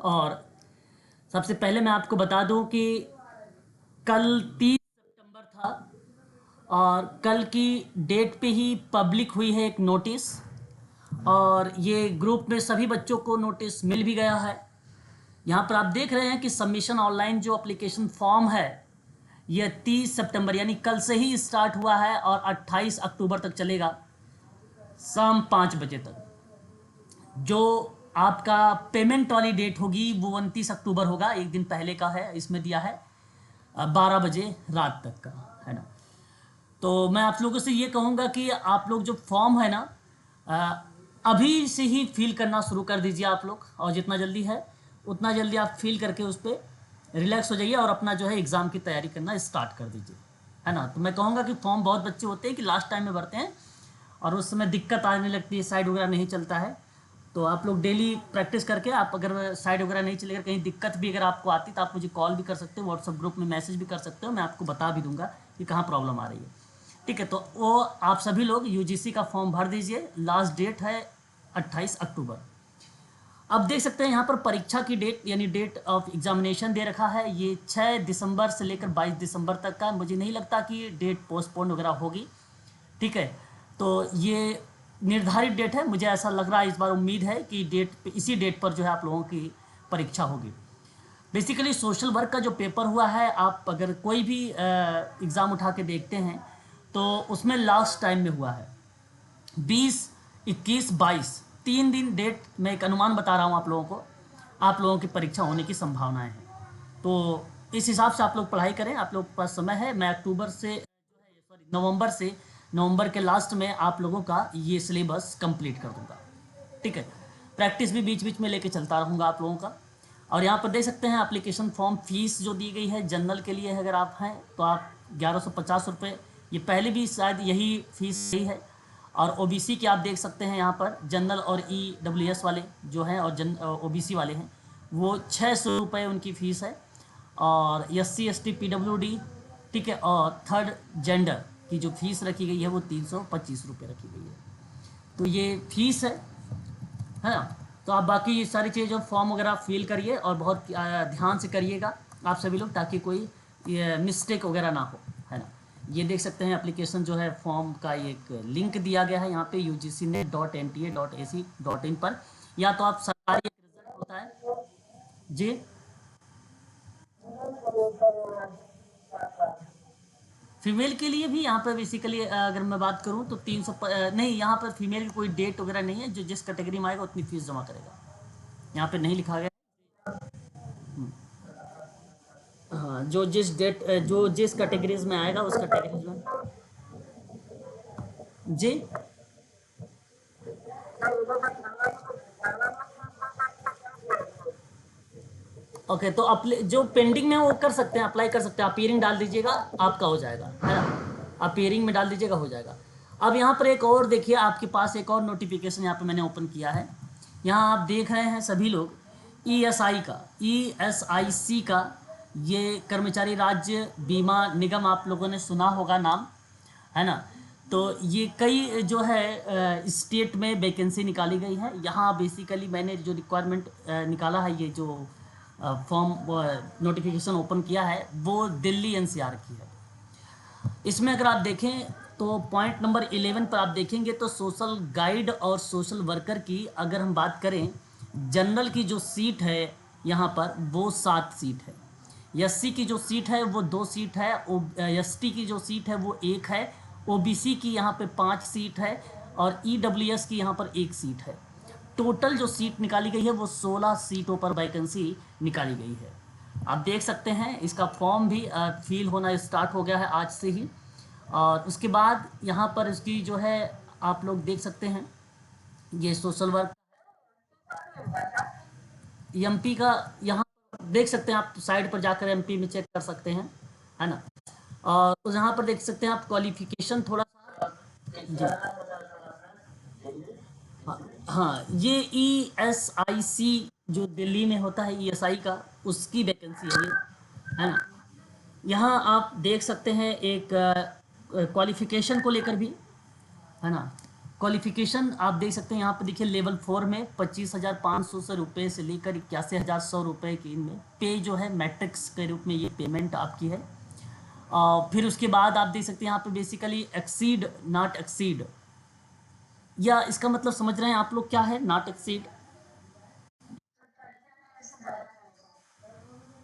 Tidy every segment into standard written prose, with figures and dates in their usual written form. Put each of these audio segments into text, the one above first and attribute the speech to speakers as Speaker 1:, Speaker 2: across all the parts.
Speaker 1: और सबसे पहले मैं आपको बता दूं कि कल 30 सितंबर था और कल की डेट पे ही पब्लिक हुई है एक नोटिस, और ये ग्रुप में सभी बच्चों को नोटिस मिल भी गया है। यहाँ पर आप देख रहे हैं कि सबमिशन ऑनलाइन जो एप्लीकेशन फॉर्म है ये 30 सितंबर यानी कल से ही स्टार्ट हुआ है और 28 अक्टूबर तक चलेगा, शाम 5 बजे तक। जो आपका पेमेंट वाली डेट होगी वो 29 अक्टूबर होगा, एक दिन पहले का है, इसमें दिया है 12 बजे रात तक का, है ना। तो मैं आप लोगों से ये कहूँगा कि आप लोग जो फॉर्म है ना अभी से ही फिल करना शुरू कर दीजिए आप लोग, और जितना जल्दी है उतना जल्दी आप फिल करके उस पर रिलैक्स हो जाइए और अपना जो है एग्ज़ाम की तैयारी करना स्टार्ट कर दीजिए, है ना। तो मैं कहूँगा कि फॉर्म बहुत बच्चे होते हैं कि लास्ट टाइम में भरते हैं और उस समय दिक्कत आने लगती है, साइड वगैरह नहीं चलता है। तो आप लोग डेली प्रैक्टिस करके, आप अगर साइड वगैरह नहीं चलेगा, कहीं दिक्कत भी अगर आपको आती तो आप मुझे कॉल भी कर सकते हो, व्हाट्सएप ग्रुप में मैसेज भी कर सकते हो, मैं आपको बता भी दूंगा कि कहाँ प्रॉब्लम आ रही है। ठीक है, तो वो आप सभी लोग यूजीसी का फॉर्म भर दीजिए, लास्ट डेट है 28 अक्टूबर। अब देख सकते हैं यहाँ पर परीक्षा की डेट यानी डेट ऑफ एग्जामिनेशन दे रखा है, ये 6 दिसंबर से लेकर 22 दिसंबर तक का। मुझे नहीं लगता कि डेट पोस्टपोन वगैरह होगी, ठीक है। तो ये निर्धारित डेट है, मुझे ऐसा लग रहा है, इस बार उम्मीद है कि इसी डेट पर जो है आप लोगों की परीक्षा होगी। बेसिकली सोशल वर्क का जो पेपर हुआ है, आप अगर कोई भी एग्ज़ाम उठा के देखते हैं तो उसमें लास्ट टाइम में हुआ है 20, 21, 22, 3 दिन डेट, मैं एक अनुमान बता रहा हूँ आप लोगों को, आप लोगों की परीक्षा होने की संभावनाएं हैं। तो इस हिसाब से आप लोग पढ़ाई करें, आप लोग के पास समय है। मैं अक्टूबर से नवंबर के लास्ट में आप लोगों का ये सिलेबस कंप्लीट कर दूंगा, ठीक है। प्रैक्टिस भी बीच बीच में लेके चलता रहूँगा आप लोगों का। और यहाँ पर देख सकते हैं एप्लीकेशन फॉर्म फीस जो दी गई है जनरल के लिए है, अगर आप हैं तो आप 1150 रुपये, ये पहले भी शायद यही फीस ही है। और ओबीसी की आप देख सकते हैं यहाँ पर जनरल और ईडब्ल्यूएस वाले जो हैं और ओबीसी वाले हैं वो 600 रुपये उनकी फ़ीस है। और एससी एसटी पीडब्ल्यूडी, ठीक है, और थर्ड जेंडर की जो फीस रखी गई है वो 325 रुपये रखी गई है। तो ये फीस है ना। तो आप बाकी ये सारी चीज़ें जो फॉर्म वगैरह फिल करिए और बहुत ध्यान से करिएगा आप सभी लोग, ताकि कोई मिस्टेक वगैरह ना हो, है ना। ये देख सकते हैं एप्लीकेशन जो है फॉर्म का एक लिंक दिया गया है यहाँ पे ugcnet.nta.ac.in पर, या तो आप सरकारी एक रिजल्ट होता है जी। फीमेल के लिए भी यहाँ पर बेसिकली अगर मैं बात करूँ तो 300 नहीं, यहाँ पर फीमेल की कोई डेट वगैरह नहीं है, जो जिस कैटेगरी में आएगा उतनी फीस जमा करेगा, यहाँ पे नहीं लिखा गया। हाँ, जो जिस कैटेगरीज में आएगा उस कैटेगरीज में जी। ओके, तो जो पेंडिंग में है वो कर सकते हैं, अप्लाई कर सकते हैं, अपीयरिंग डाल दीजिएगा, आपका हो जाएगा, है ना। अपीयरिंग में डाल दीजिएगा, हो जाएगा। अब यहाँ पर एक और देखिए, आपके पास एक और नोटिफिकेशन यहाँ पे मैंने ओपन किया है। यहाँ आप देख रहे हैं सभी लोग ईएसआई का, ये कर्मचारी राज्य बीमा निगम, आप लोगों ने सुना होगा नाम, है ना। तो ये कई जो है स्टेट में वैकेंसी निकाली गई है। यहाँ बेसिकली मैंने जो रिक्वायरमेंट निकाला है, ये जो फॉर्म नोटिफिकेशन ओपन किया है वो दिल्ली एनसीआर की है। इसमें अगर आप देखें तो पॉइंट नंबर 11 पर आप देखेंगे तो सोशल गाइड और सोशल वर्कर की अगर हम बात करें, जनरल की जो सीट है यहाँ पर वो 7 सीट है, एससी की जो सीट है वो 2 सीट है, एसटी की जो सीट है वो 1 है, ओबीसी की यहाँ पे 5 सीट है और ईडब्ल्यूएस की यहाँ पर 1 सीट है। टोटल जो सीट निकाली गई है वो 16 सीटों पर वैकेंसी निकाली गई है। आप देख सकते हैं इसका फॉर्म भी फिल होना स्टार्ट हो गया है आज से ही। और उसके बाद यहाँ पर इसकी जो है आप लोग देख सकते हैं, ये सोशल वर्क एमपी का, यहाँ देख सकते हैं आप, साइड पर जाकर एमपी में चेक कर सकते हैं, है ना। और यहाँ पर देख सकते हैं आप क्वालिफिकेशन थोड़ा सा जी। हाँ हाँ, ये ईएसआईसी जो दिल्ली में होता है ईएसआई का, उसकी वैकेंसी है ये, है ना। यहाँ आप देख सकते हैं एक क्वालिफिकेशन को लेकर भी, है ना। क्वालिफिकेशन आप देख सकते हैं यहाँ पे, देखिए लेवल 4 में 25,500 से रुपये से लेकर 81,100 रुपये की इनमें पे जो है मैट्रिक्स के रूप में ये पेमेंट आपकी है। फिर उसके बाद आप देख सकते हैं यहाँ पे बेसिकली एक्सीड नॉट एक्सीड, या इसका मतलब समझ रहे हैं आप लोग क्या है नॉट एक्सीड?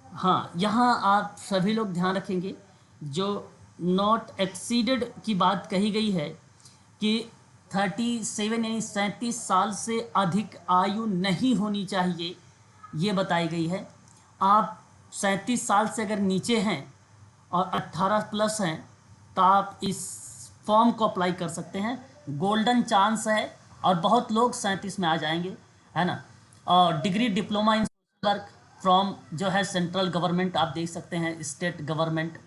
Speaker 1: हाँ, यहाँ आप सभी लोग ध्यान रखेंगे, जो नॉट एक्सीडेड की बात कही गई है कि 37 यानी 37 साल से अधिक आयु नहीं होनी चाहिए, ये बताई गई है। आप 37 साल से अगर नीचे हैं और 18 प्लस हैं तो आप इस फॉर्म को अप्लाई कर सकते हैं। गोल्डन चांस है और बहुत लोग 37 में आ जाएंगे, है ना। और degree diploma in social work from जो है सेंट्रल गवर्नमेंट, आप देख सकते हैं state government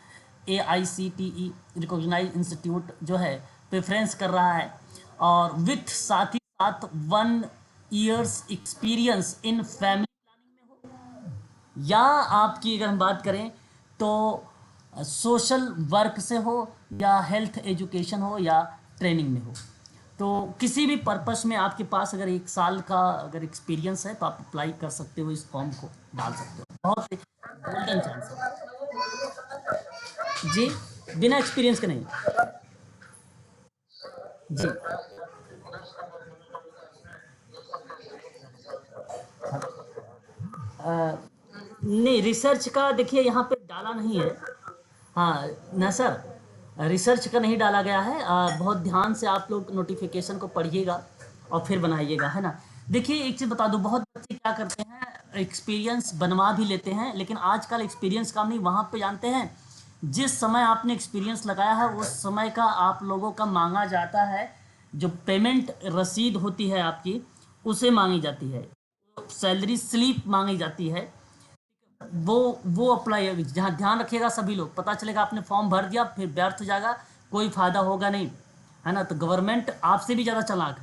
Speaker 1: AICTE recognised institute जो है प्रेफरेंस कर रहा है, और विथ साथ ही साथ 1 ईयर्स एक्सपीरियंस इन फैमिली, या आपकी अगर हम बात करें तो सोशल वर्क से हो या हेल्थ एजुकेशन हो या ट्रेनिंग में हो, तो किसी भी पर्पस में आपके पास अगर 1 साल का अगर एक्सपीरियंस है तो आप अप्लाई कर सकते हो, इस फॉर्म को डाल सकते हो। बहुत गोल्डन चांस है जी, बिना एक्सपीरियंस के नहीं। जी नहीं, रिसर्च का देखिए यहाँ पे डाला नहीं है। हाँ ना सर, रिसर्च का नहीं डाला गया है। बहुत ध्यान से आप लोग नोटिफिकेशन को पढ़िएगा और फिर बनाइएगा, है ना। देखिए एक चीज़ बता दूं, बहुत बच्चे क्या करते हैं एक्सपीरियंस बनवा भी लेते हैं, लेकिन आजकल एक्सपीरियंस काम नहीं, वहाँ पे जानते हैं जिस समय आपने एक्सपीरियंस लगाया है उस समय का आप लोगों का मांगा जाता है, जो पेमेंट रसीद होती है आपकी उसे मांगी जाती है, सैलरी स्लिप मांगी जाती है। वो वो अप्लाई, जहाँ ध्यान रखिएगा सभी लोग, पता चलेगा आपने फॉर्म भर दिया फिर व्यर्थ हो जाएगा, कोई फायदा होगा नहीं, है ना। तो गवर्नमेंट आपसे भी ज़्यादा चालाक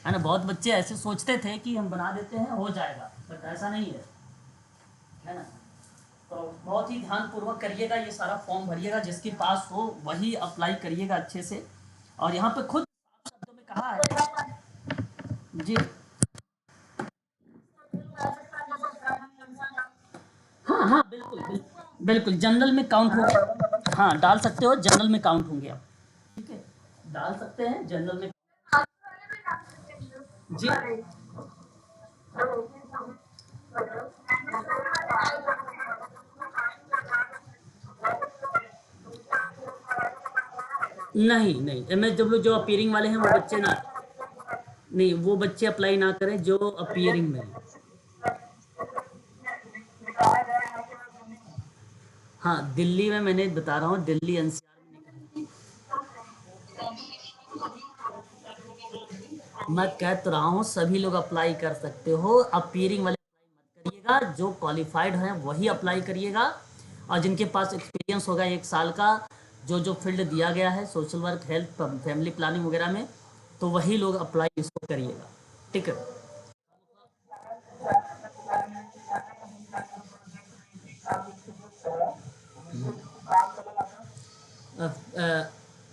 Speaker 1: है ना। बहुत बच्चे ऐसे सोचते थे कि हम बना देते हैं हो जाएगा, बट ऐसा नहीं है ना। तो बहुत ही ध्यानपूर्वक करिएगा, ये सारा फॉर्म भरिएगा, जिसके पास हो वही अप्लाई करिएगा अच्छे से। और यहाँ पे खुद शब्दों में कहा है जी। हाँ हाँ बिल्कुल बिल्कुल बिल्कुल, जनरल में काउंट होंगे। हाँ डाल सकते हो, जनरल में काउंट होंगे आप, ठीक है, डाल सकते हैं जनरल में। जी नहीं नहीं, MSW जो अपीयरिंग वाले हैं वो बच्चे ना, नहीं वो बच्चे अप्लाई ना करें जो अपीयरिंग में हैं। हाँ दिल्ली में, मैंने बता रहा हूँ दिल्ली NCR। मैं कह तो रहा हूँ सभी लोग अप्लाई कर सकते हो, अपीयरिंग वाले अप्लाई मत करिएगा, जो क्वालिफाइड हैं वही अप्लाई करिएगा, और जिनके पास एक्सपीरियंस होगा 1 साल का, जो जो फील्ड दिया गया है social work health family planning वगैरह में, तो वही लोग अप्लाई इसको करिएगा, ठीक है।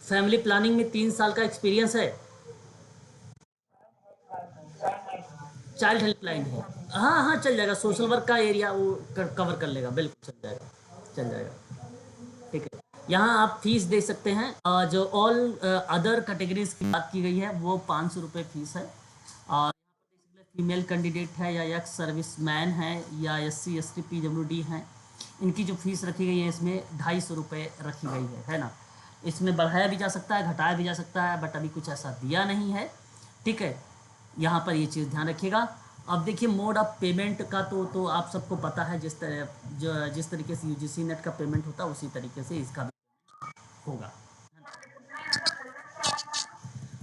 Speaker 1: फैमिली प्लानिंग में 3 साल का एक्सपीरियंस है, चाइल्ड हेल्पलाइन है। हाँ हाँ चल जाएगा, सोशल वर्क का एरिया वो कवर कर लेगा, बिल्कुल चल जाएगा, चल जाएगा, ठीक है। यहाँ आप फीस दे सकते हैं, जो ऑल अदर कैटेगरीज की बात की गई है वो 500 रुपये फीस है, और फीमेल कैंडिडेट है या एक्स सर्विस मैन है या SC ST PWD हैं, इनकी जो फीस रखी गई है इसमें 250 रुपये रखी गई है ना। इसमें बढ़ाया भी जा सकता है घटाया भी जा सकता है, बट अभी कुछ ऐसा दिया नहीं है, ठीक है। यहाँ पर ये चीज़ ध्यान रखिएगा। अब देखिए मोड ऑफ पेमेंट का तो आप सबको पता है, जिस तरीके से UGC नेट का पेमेंट होता है उसी तरीके से इसका भी होगा।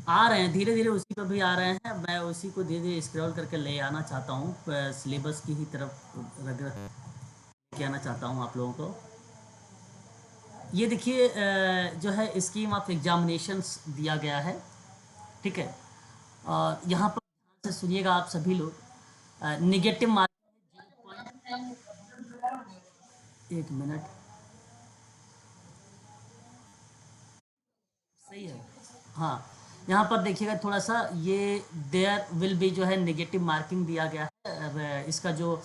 Speaker 1: आ रहे हैं धीरे धीरे, उसी पर भी आ रहे हैं, मैं उसी को धीरे धीरे स्क्रॉल करके ले आना चाहता हूँ, सिलेबस की ही तरफ लेके आना चाहता हूँ आप लोगों को। ये देखिए जो है स्कीम ऑफ एग्जामिनेशंस दिया गया है, ठीक है। और यहाँ पर ध्यान से सुनिएगा आप सभी लोग, निगेटिव मार्किंग, 1 मिनट, सही है। हाँ यहाँ पर देखिएगा थोड़ा सा, ये देयर विल बी जो है नेगेटिव मार्किंग दिया गया है। इसका जो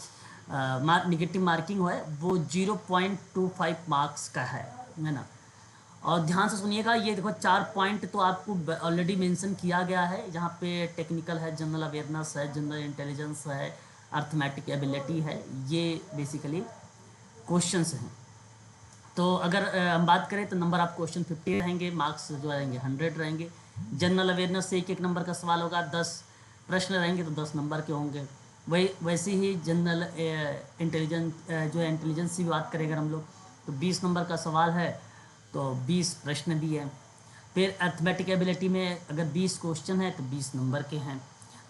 Speaker 1: नेगेटिव मार्किंग है वो 0.25 मार्क्स का है ना। और ध्यान से सुनिएगा, ये देखो 4 पॉइंट तो आपको ऑलरेडी मेंशन किया गया है, जहाँ पे टेक्निकल है, जनरल अवेयरनेस है, जनरल इंटेलिजेंस है, अर्थमेटिक एबिलिटी है, ये बेसिकली क्वेश्चंस हैं। तो अगर हम बात करें तो नंबर ऑफ क्वेश्चन 50 रहेंगे, मार्क्स जो रहेंगे 100 रहेंगे। जनरल अवेयरनेस से एक एक नंबर का सवाल होगा, 10 प्रश्न रहेंगे तो 10 नंबर के होंगे। वही वैसे ही जनरल इंटेलिजेंस जो है, इंटेलिजेंस की बात करें अगर हम लोग, तो 20 नंबर का सवाल है तो 20 प्रश्न भी हैं। फिर अर्थमेटिक एबिलिटी में अगर 20 क्वेश्चन है तो 20 नंबर के हैं।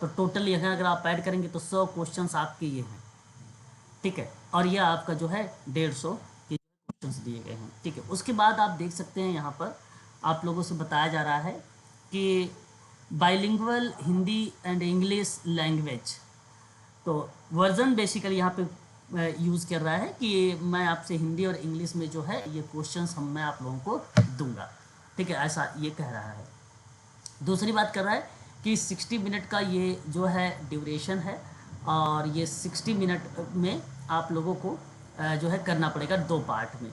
Speaker 1: तो टोटल यहाँ अगर आप ऐड करेंगे तो 100 क्वेश्चन आपके ये हैं, ठीक है। और यह आपका जो है 150 के क्वेश्चंस दिए गए हैं, ठीक है। उसके बाद आप देख सकते हैं यहाँ पर आप लोगों से बताया जा रहा है कि bilingual Hindi and English language, तो वर्जन बेसिकली यहाँ पे यूज़ कर रहा है कि मैं आपसे हिंदी और इंग्लिश में जो है ये क्वेश्चंस मैं आप लोगों को दूंगा, ठीक है, ऐसा ये कह रहा है। दूसरी बात कर रहा है कि 60 मिनट का ये जो है ड्यूरेशन है, और ये 60 मिनट में आप लोगों को जो है करना पड़ेगा 2 पार्ट में।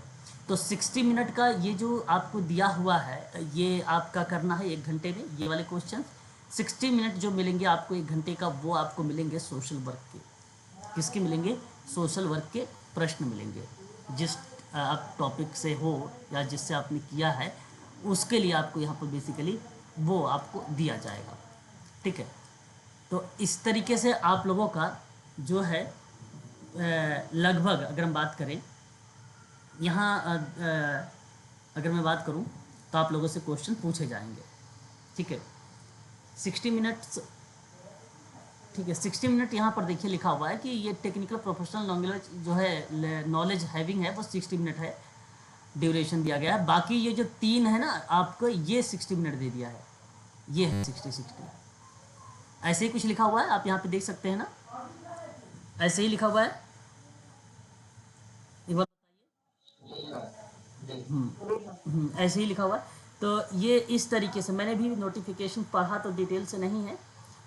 Speaker 1: तो 60 मिनट का ये जो आपको दिया हुआ है ये आपका करना है 1 घंटे में, ये वाले क्वेश्चन। 60 मिनट जो मिलेंगे आपको 1 घंटे का, वो आपको मिलेंगे सोशल वर्क के। किसके मिलेंगे? सोशल वर्क के प्रश्न मिलेंगे। जिस आप टॉपिक से हो या जिससे आपने किया है उसके लिए आपको यहाँ पर बेसिकली वो आपको दिया जाएगा, ठीक है। तो इस तरीके से आप लोगों का जो है लगभग अगर हम बात करें यहाँ अगर मैं बात करूँ तो आप लोगों से क्वेश्चन पूछे जाएंगे, ठीक है। 60 मिनट्स, ठीक है। 60 मिनट यहाँ पर देखिए लिखा हुआ है कि ये टेक्निकल प्रोफेशनल नॉलेज जो है, नॉलेज हैविंग है, वो 60 मिनट है ड्यूरेशन दिया गया है। बाकी ये जो 3 है ना आपको, ये 60 मिनट दे दिया है, ये है 60-60। ऐसे ही कुछ लिखा हुआ है, आप यहाँ पे देख सकते हैं ना, ऐसे ही लिखा हुआ है। एक बार ऐसे ही लिखा हुआ है। तो ये इस तरीके से मैंने भी नोटिफिकेशन पढ़ा तो डिटेल से नहीं है,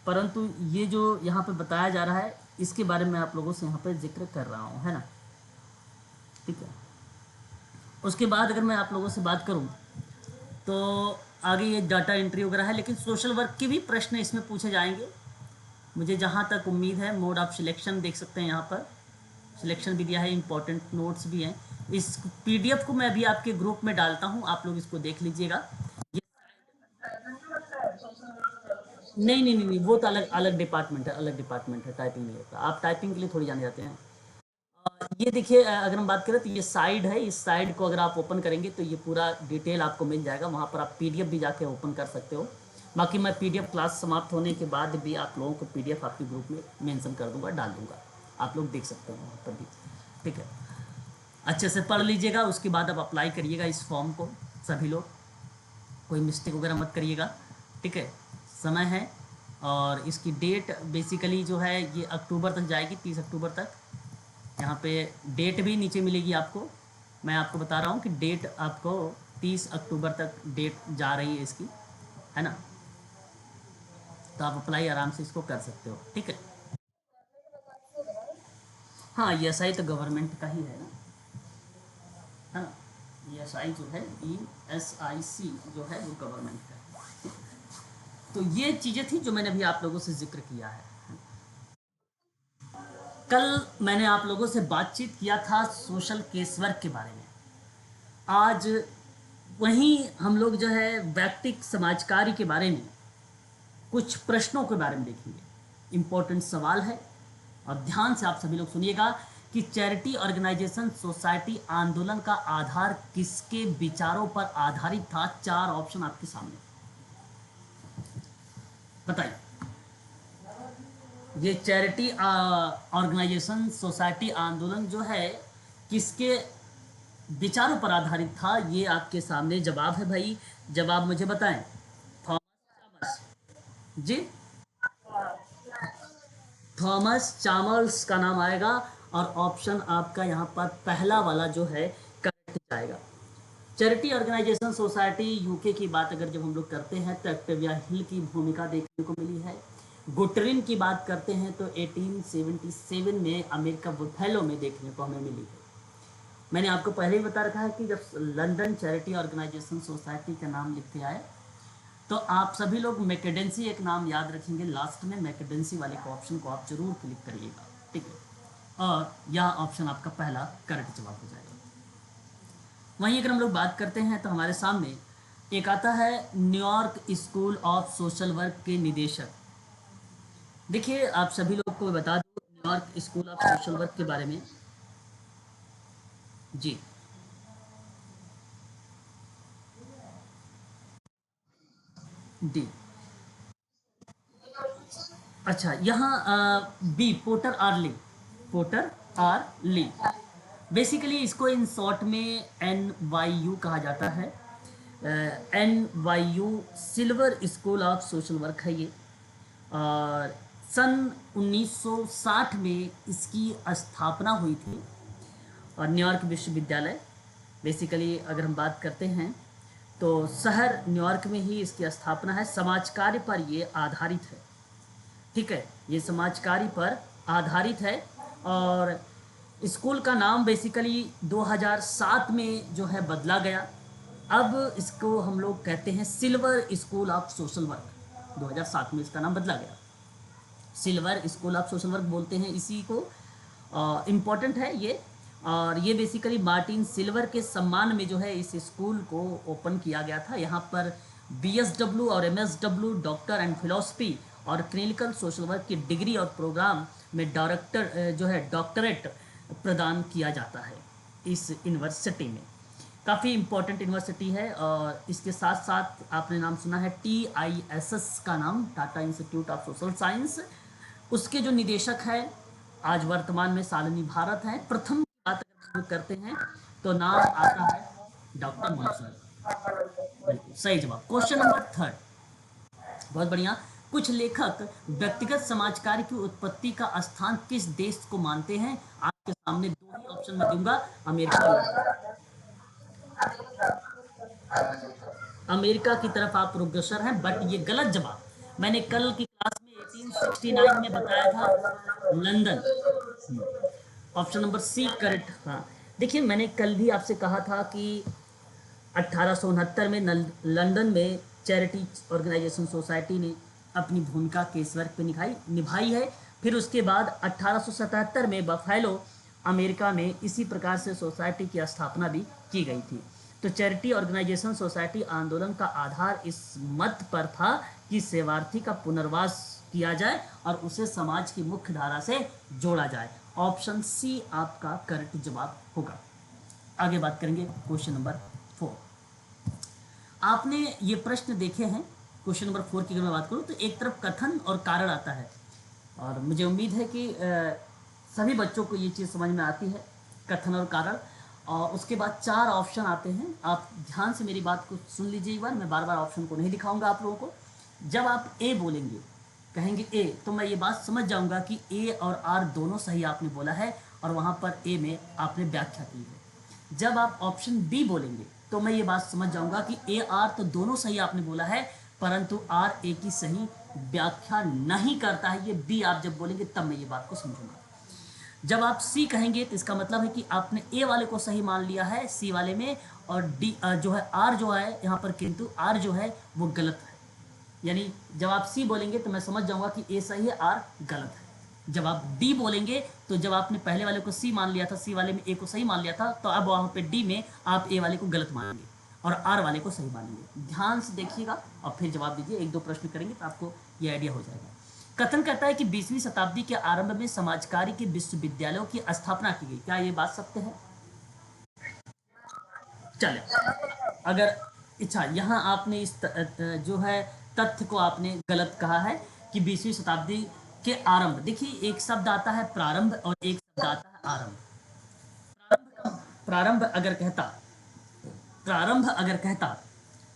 Speaker 1: परंतु ये जो यहाँ पे बताया जा रहा है इसके बारे में आप लोगों से यहाँ पे जिक्र कर रहा हूँ, है ना, ठीक है। उसके बाद अगर मैं आप लोगों से बात करूँ तो आगे ये डाटा एंट्री वगैरह है, लेकिन सोशल वर्क के भी प्रश्न इसमें पूछे जाएंगे मुझे जहाँ तक उम्मीद है। मोड ऑफ सिलेक्शन देख सकते हैं यहाँ पर, सिलेक्शन भी दिया है, इंपॉर्टेंट नोट्स भी हैं। इस पीडीएफ को मैं अभी आपके ग्रुप में डालता हूँ, आप लोग इसको देख लीजिएगा। नहीं नहीं नहीं नहीं, वो तो अलग अलग डिपार्टमेंट है, अलग डिपार्टमेंट है, टाइपिंग नहीं होता। आप टाइपिंग के लिए थोड़ी जाने जाते हैं। ये देखिए अगर हम बात करें तो ये साइड है, इस साइड को अगर आप ओपन करेंगे तो ये पूरा डिटेल आपको मिल जाएगा, वहाँ पर आप पीडीएफ भी जाके ओपन कर सकते हो। बाकी मैं पीडीएफ क्लास समाप्त होने के बाद भी आप लोगों को पीडीएफ आपके ग्रुप में मेंशन कर दूंगा, डाल दूंगा, आप लोग देख सकते हो वहाँ पर भी, ठीक है। अच्छे से पढ़ लीजिएगा, उसके बाद आप अप्लाई करिएगा इस फॉर्म को, सभी लोग कोई मिस्टेक वगैरह मत करिएगा, ठीक है। समय है, और इसकी डेट बेसिकली जो है ये अक्टूबर तक जाएगी, 30 अक्टूबर तक। यहाँ पे डेट भी नीचे मिलेगी आपको, मैं आपको बता रहा हूँ कि डेट आपको 30 अक्टूबर तक डेट जा रही है इसकी, है ना। तो आप अप्लाई आराम से इसको कर सकते हो, ठीक है। हाँ, ई एस आई तो गवर्नमेंट का ही है ना, है ना। ई एस आई जो है, ESIC जो है वो गवर्नमेंट का है। तो ये चीज़ें थी जो मैंने अभी आप लोगों से जिक्र किया है। कल मैंने आप लोगों से बातचीत किया था सोशल केस वर्क के बारे में। आज वहीं हम लोग जो है व्यक्तिक समाज कार्य के बारे में कुछ प्रश्नों के बारे में देखेंगे। इम्पोर्टेंट सवाल है, और ध्यान से आप सभी लोग सुनिएगा कि चैरिटी ऑर्गेनाइजेशन सोसाइटी आंदोलन का आधार किसके विचारों पर आधारित था। 4 ऑप्शन आपके सामने, बताइए। ये चैरिटी ऑर्गेनाइजेशन सोसाइटी आंदोलन जो है किसके विचारों पर आधारित था, ये आपके सामने जवाब है भाई। जवाब मुझे बताएं। थॉमस जी, थॉमस चार्ल्स का नाम आएगा, और ऑप्शन आपका यहाँ पर पहला वाला जो है करेक्ट जाएगा। चैरिटी ऑर्गेनाइजेशन सोसाइटी यूके की बात अगर जब हम लोग करते हैं तो एक्टिविया हिल की भूमिका देखने को मिली है। गुटरिन की बात करते हैं तो 1877 में अमेरिका बुफेलो में देखने को हमें मिली है। मैंने आपको पहले ही बता रखा है कि जब लंदन चैरिटी ऑर्गेनाइजेशन सोसाइटी का नाम लिखते आए तो आप सभी लोग मैकेडेंसी एक नाम याद रखेंगे, लास्ट में मैकेडेंसी वाले को ऑप्शन को आप जरूर क्लिक करिएगा, ठीक है। और यह ऑप्शन आपका पहला करेक्ट जवाब हो जाएगा। वहीं अगर हम लोग बात करते हैं तो हमारे सामने एक आता है New York school of social work के निदेशक। देखिए आप सभी लोग को बता दूं New York school of social work के बारे में। जी डी अच्छा, यहाँ B Porter R Lee, Porter R Lee. Basically इसको इन शॉर्ट में NYU कहा जाता है। NYU silver school of social work है ये। और सन 1960 में इसकी स्थापना हुई थी। और न्यूयॉर्क विश्वविद्यालय, बेसिकली अगर हम बात करते हैं तो शहर न्यूयॉर्क में ही इसकी स्थापना है। समाज कार्य पर ये आधारित है, ठीक है, ये समाज कार्य पर आधारित है। और स्कूल का नाम बेसिकली 2007 में जो है बदला गया। अब इसको हम लोग कहते हैं silver school of social work. 2007 में इसका नाम बदला गया, silver school of social work बोलते हैं इसी को। इम्पॉर्टेंट है ये। और ये बेसिकली मार्टिन सिल्वर के सम्मान में जो है इस स्कूल को ओपन किया गया था। यहाँ पर BSW और MSW डॉक्टर एंड फिलोसफी और क्लिनिकल सोशल वर्क की डिग्री और प्रोग्राम में डायरेक्टर जो है डॉक्टरेट प्रदान किया जाता है इस यूनिवर्सिटी में। काफ़ी इम्पोर्टेंट यूनिवर्सिटी है। और इसके साथ साथ आपने नाम सुना है TISS का नाम, Tata institute of social science. उसके जो निदेशक है आज वर्तमान में शालिनी भारत हैं। प्रथम की बात अगर हम करते हैं तो नाम आता है डॉक्टर मनसर। बिल्कुल सही जवाब। क्वेश्चन नंबर थर्ड, बहुत बढ़िया। कुछ लेखक व्यक्तिगत समाज कार्य की उत्पत्ति का स्थान किस देश को मानते हैं? आपके सामने दो ही ऑप्शन मैं दूंगा, अमेरिका, अमेरिका की तरफ आप अग्रसर हैं, बट ये गलत जवाब। मैंने कल की क्लास में 1869 में बताया था London. Option number C correct. हाँ, देखिए मैंने कल भी आपसे कहा था कि 1869 में लंदन में चैरिटी ऑर्गेनाइजेशन सोसाइटी ने अपनी भूमिका केस वर्क पे निभाई है। फिर उसके बाद 1877 में बफेलो अमेरिका में इसी प्रकार से सोसाइटी की स्थापना भी की गई थी। तो चैरिटी ऑर्गेनाइजेशन सोसाइटी आंदोलन का आधार इस मत पर था कि सेवार्थी का पुनर्वास किया जाए और उसे समाज की मुख्य धारा से जोड़ा जाए। ऑप्शन सी आपका करेक्ट जवाब होगा। आगे बात करेंगे क्वेश्चन नंबर 4। आपने ये प्रश्न देखे हैं। क्वेश्चन नंबर 4 की अगर मैं बात करूं तो एक तरफ कथन और कारण आता है, और मुझे उम्मीद है कि सभी बच्चों को ये चीज़ समझ में आती है, कथन और कारण। और उसके बाद 4 ऑप्शन आते हैं। आप ध्यान से मेरी बात को सुन लीजिए एक बार, मैं बार बार ऑप्शन को नहीं दिखाऊंगा आप लोगों को। जब आप ए बोलेंगे, कहेंगे ए, तो मैं ये बात समझ जाऊंगा कि ए और आर दोनों सही आपने बोला है और वहाँ पर ए में आपने व्याख्या की है। जब आप ऑप्शन बी बोलेंगे तो मैं ये बात समझ जाऊंगा कि ए आर तो दोनों सही आपने बोला है, परंतु आर ए की सही व्याख्या नहीं करता है। ये बी आप जब बोलेंगे तब मैं ये बात को समझूंगा। जब आप सी कहेंगे तो इसका मतलब है कि आपने ए वाले को सही मान लिया है सी वाले में, और डी जो है आर जो है यहाँ पर, किंतु आर जो है वो गलत है। यानी जब आप सी बोलेंगे तो मैं समझ जाऊंगा कि ए सही है, आर गलत है। जब आप डी बोलेंगे तो जब आपने पहले वाले को सी मान लिया था, सी वाले में ए को सही मान लिया था, तो अब वहाँ पे डी में आप ए वाले को गलत मानेंगे और आर वाले को सही मानेंगे। ध्यान से देखिएगा और फिर जवाब दीजिए। 1-2 प्रश्न करेंगे तो आपको ये आइडिया हो जाएगा। कथन कहता है कि 20वीं शताब्दी के आरंभ में समाजकार्य के विश्वविद्यालयों की स्थापना की गई। क्या ये बात सत्य है? चले, अगर अच्छा यहाँ आपने इस जो है तथ्य को आपने गलत कहा है कि 20वीं शताब्दी के आरंभ। देखिए एक शब्द आता है प्रारंभ और एक शब्द आता है आरंभ। प्रारंभ अगर कहता प्रारंभ अगर कहता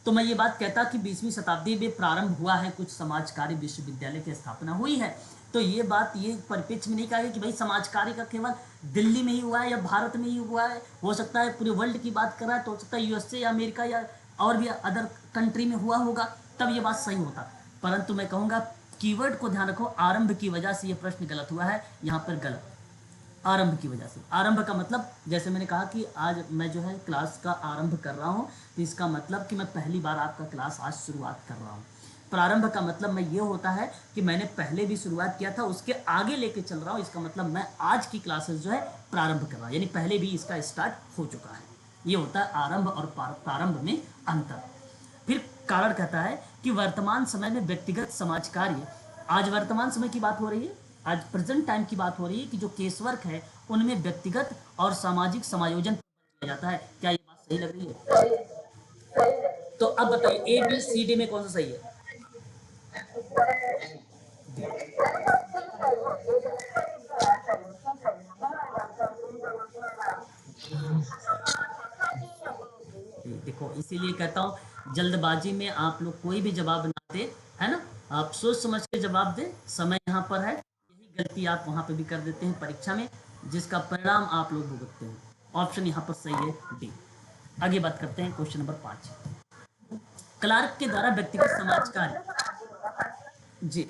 Speaker 1: तो मैं ये बात कहता कि 20वीं शताब्दी में प्रारंभ हुआ है, कुछ समाज कार्य विश्वविद्यालय की स्थापना हुई है। तो ये बात ये परिप्रेक्ष्य में नहीं कहा गया कि भाई समाज कार्य का केवल दिल्ली में ही हुआ है या भारत में ही हुआ है, हो सकता है पूरे वर्ल्ड की बात कर रहा है तो हो सकता है यूएसए या अमेरिका या और भी अदर कंट्री में हुआ होगा, तब ये बात सही होता। परंतु मैं कहूँगा कीवर्ड को ध्यान रखो, आरंभ की वजह से ये प्रश्न गलत हुआ है, यहाँ पर गलत। आरंभ की वजह से, आरंभ का मतलब जैसे मैंने कहा कि आज मैं जो है क्लास का आरंभ कर रहा हूँ, तो इसका मतलब कि मैं पहली बार आपका क्लास आज शुरुआत कर रहा हूँ। प्रारंभ का मतलब मैं ये होता है कि मैंने पहले भी शुरुआत किया था, उसके आगे लेके चल रहा हूँ, इसका मतलब मैं आज की क्लासेस जो है प्रारंभ कर रहा हूँ, यानी पहले भी इसका स्टार्ट हो चुका है। ये होता है आरंभ और प्रारंभ में अंतर। फिर कारण कहता है कि वर्तमान समय में व्यक्तिगत समाज कार्य, आज वर्तमान समय की बात हो रही है, आज प्रेजेंट टाइम की बात हो रही है कि जो केस वर्क है उनमें व्यक्तिगत और सामाजिक समायोजन किया जाता है। क्या ये बात सही लग रही है? तो अब बताइए ए बी सी डी में कौन सा सही है? देखो इसीलिए कहता हूँ जल्दबाजी में आप लोग कोई भी जवाब ना दे, है ना, आप सोच समझ के जवाब दे, समय यहाँ पर है। यही गलती आप वहाँ पे भी कर देते हैं परीक्षा में, जिसका परिणाम आप लोग भुगतते हैं। ऑप्शन यहाँ पर सही है डी। आगे बात करते हैं क्वेश्चन नंबर 5। क्लार्क के द्वारा व्यक्तिगत समाज कार्य, जी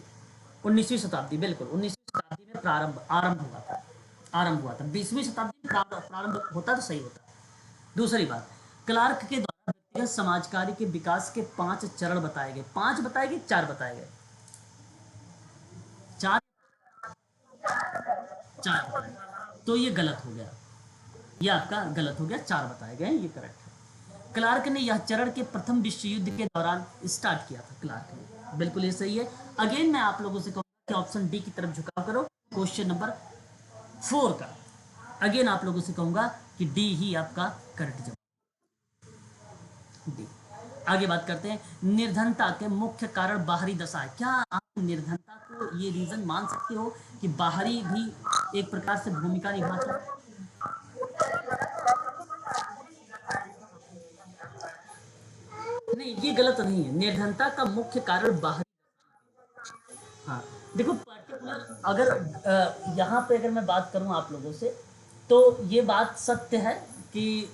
Speaker 1: 19वीं शताब्दी, बिल्कुल 19वीं शताब्दी में प्रारंभ आरंभ हुआ था, आरंभ हुआ था। 20वीं शताब्दी में प्रारंभ होता तो सही होता। दूसरी बात, क्लार्क के द्वारा व्यक्तिगत समाज कार्य के विकास के 5 चरण बताए गए। 5 बताए गए, 4 बताए गए? 4, 4 बताए गए। तो ये गलत हो गया, ये आपका गलत हो गया, 4 बताए गए, ये करेक्ट है। क्लार्क ने यह चरण के प्रथम विश्व युद्ध के दौरान स्टार्ट किया था, क्लार्क ने, बिल्कुल ये सही है। अगेन मैं आप लोगों से कहूंगा कि ऑप्शन डी की तरफ झुकाव करो क्वेश्चन नंबर 4 का। अगेन आप लोगों से कहूंगा कि डी ही आपका करेक्ट जवाब, डी। आगे बात करते हैं निर्धनता के मुख्य कारण बाहरी दशा है। क्या आप निर्धनता को ये रीजन मान सकते हो कि बाहरी भी एक प्रकार से भूमिका निभाता है? नहीं, ये गलत नहीं है, निर्धनता का मुख्य कारण बाहरी। हाँ, देखो पर्टिकुलर अगर यहाँ पे अगर मैं बात करूँ आप लोगों से, तो ये बात सत्य है कि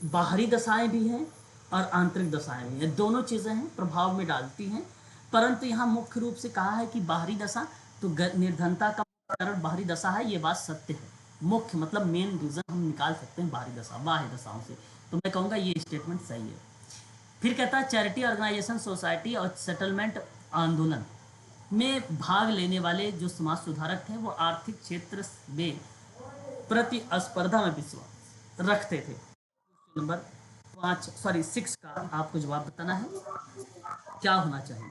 Speaker 1: बाहरी दशाएं भी हैं और आंतरिक दशाएं भी हैं, दोनों चीज़ें हैं, प्रभाव में डालती हैं। परंतु यहाँ मुख्य रूप से कहा है कि बाहरी दशा, तो निर्धनता का कारण बाहरी दशा है, ये बात सत्य है। मुख्य मतलब मेन रीजन हम निकाल सकते हैं बाहरी दशा, बाह्य दशाओं से, तो मैं कहूँगा ये स्टेटमेंट सही है। फिर कहता है चैरिटी ऑर्गेनाइजेशन, सोसाइटी और सेटलमेंट आंदोलन में भाग लेने वाले जो समाज सुधारक थे वो आर्थिक क्षेत्र में प्रतिस्पर्धा में विश्वास रखते थे। नंबर 5 सॉरी 6 का आपको जवाब बताना है, क्या होना चाहिए?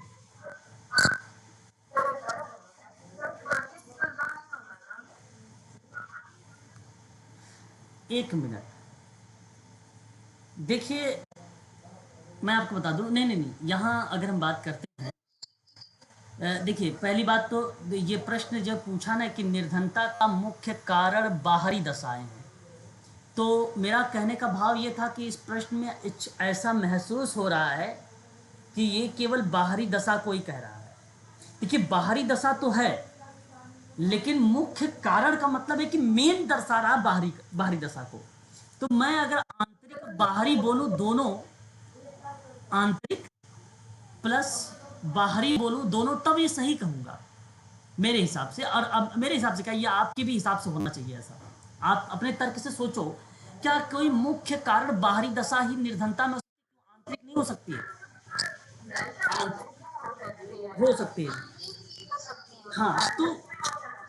Speaker 1: एक मिनट, देखिए मैं आपको बता दूं, नहीं नहीं नहीं, यहाँ अगर हम बात करते हैं, देखिए पहली बात तो ये प्रश्न जब पूछा ना कि निर्धनता का मुख्य कारण बाहरी दशाएं हैं, तो मेरा कहने का भाव ये था कि इस प्रश्न में ऐसा महसूस हो रहा है कि ये केवल बाहरी दशा को ही कह रहा है। देखिए बाहरी दशा तो है, लेकिन मुख्य कारण का मतलब है कि मेन दर्शा रहा बाहरी बाहरी दशा को। तो मैं अगर आंतरिक बाहरी बोलूं दोनों, आंतरिक प्लस बाहरी बोलूं दोनों, तब ये सही कहूंगा मेरे हिसाब से। और अब मेरे हिसाब से क्या, ये आपके भी हिसाब से होना चाहिए ऐसा। आप अपने तर्क से सोचो, क्या कोई मुख्य कारण बाहरी दशा ही निर्धनता में आंतरिक नहीं हो सकती है? हो सकती है। हाँ तो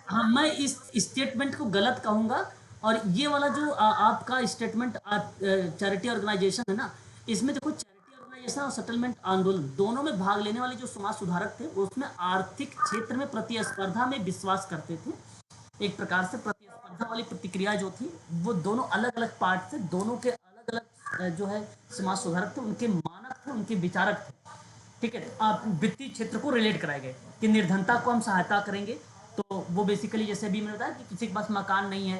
Speaker 1: हाँ, मैं इस स्टेटमेंट को गलत कहूंगा। और ये वाला जो आपका स्टेटमेंट चैरिटी ऑर्गेनाइजेशन है ना, इसमें देखो चैरिटी ऑर्गेनाइजेशन और सेटलमेंट आंदोलन दोनों में भाग लेने वाले जो समाज सुधारक थे उसमें आर्थिक क्षेत्र में प्रतिस्पर्धा में विश्वास करते थे। एक प्रकार से प्रतिस्पर्धा वाली प्रतिक्रिया जो थी वो दोनों अलग अलग पार्ट से, दोनों के अलग अलग जो है समाज सुधारक थे, उनके मानक थे, उनके विचारक थे। ठीक है, आप वित्तीय क्षेत्र को रिलेट कराए गए कि निर्धनता को हम सहायता करेंगे। तो वो बेसिकली जैसे अभी मैंने बताया कि किसी के पास मकान नहीं है,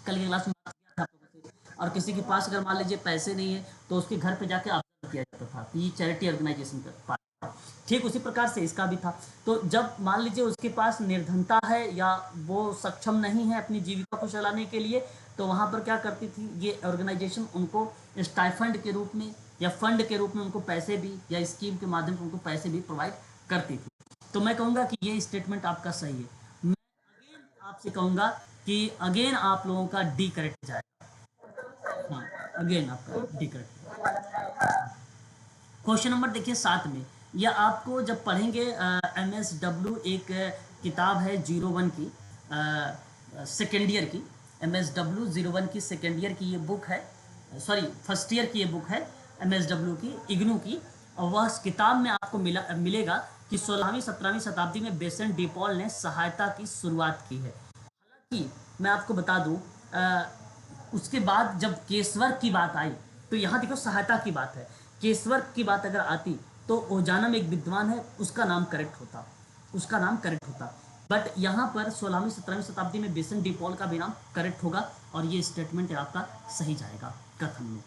Speaker 1: कल की क्लास में बात किया था आप लोगों से, और किसी के पास अगर मान लीजिए पैसे नहीं है तो उसके घर पे जाके ऑब्जर्व किया जाता था, तो ये चैरिटी ऑर्गेनाइजेशन का पार्ट था। ठीक उसी प्रकार से इसका भी था। तो जब मान लीजिए उसके पास निर्धनता है या वो सक्षम नहीं है अपनी जीविका को चलाने के लिए, तो वहाँ पर क्या करती थी ये ऑर्गेनाइजेशन, उनको स्टाइफंड के रूप में या फंड के रूप में उनको पैसे भी, या स्कीम के माध्यम से उनको पैसे भी प्रोवाइड करती थी। तो मैं कहूँगा कि ये स्टेटमेंट आपका सही है। मैं अगेन आपसे कहूँगा कि अगेन आप लोगों का डी करेक्ट जाएगा। हाँ, अगेन आपका डी करेक्ट। क्वेश्चन नंबर देखिए 7 में, यह आपको जब पढ़ेंगे MSW एक किताब है 01 की, सेकेंड ईयर की, MSW 01 की सेकेंड ईयर की ये बुक है, सॉरी फर्स्ट ईयर की ये बुक है MSW की, इग्नू की। और वह किताब में आपको मिलेगा कि 16वीं 17वीं शताब्दी में बेसेंट डी पॉल ने सहायता की शुरुआत की है। कि मैं आपको बता दूं, उसके बाद जब केसवर की बात आई, तो यहाँ देखो सहायता की बात है, केसवर की बात अगर आती तो ओजानम एक विद्वान है, उसका नाम करेक्ट होता, उसका नाम करेक्ट होता। बट यहाँ पर 16वीं 17वीं शताब्दी में बेसेंट डी पॉल का भी नाम करेक्ट होगा, और ये स्टेटमेंट आपका सही जाएगा कथन में।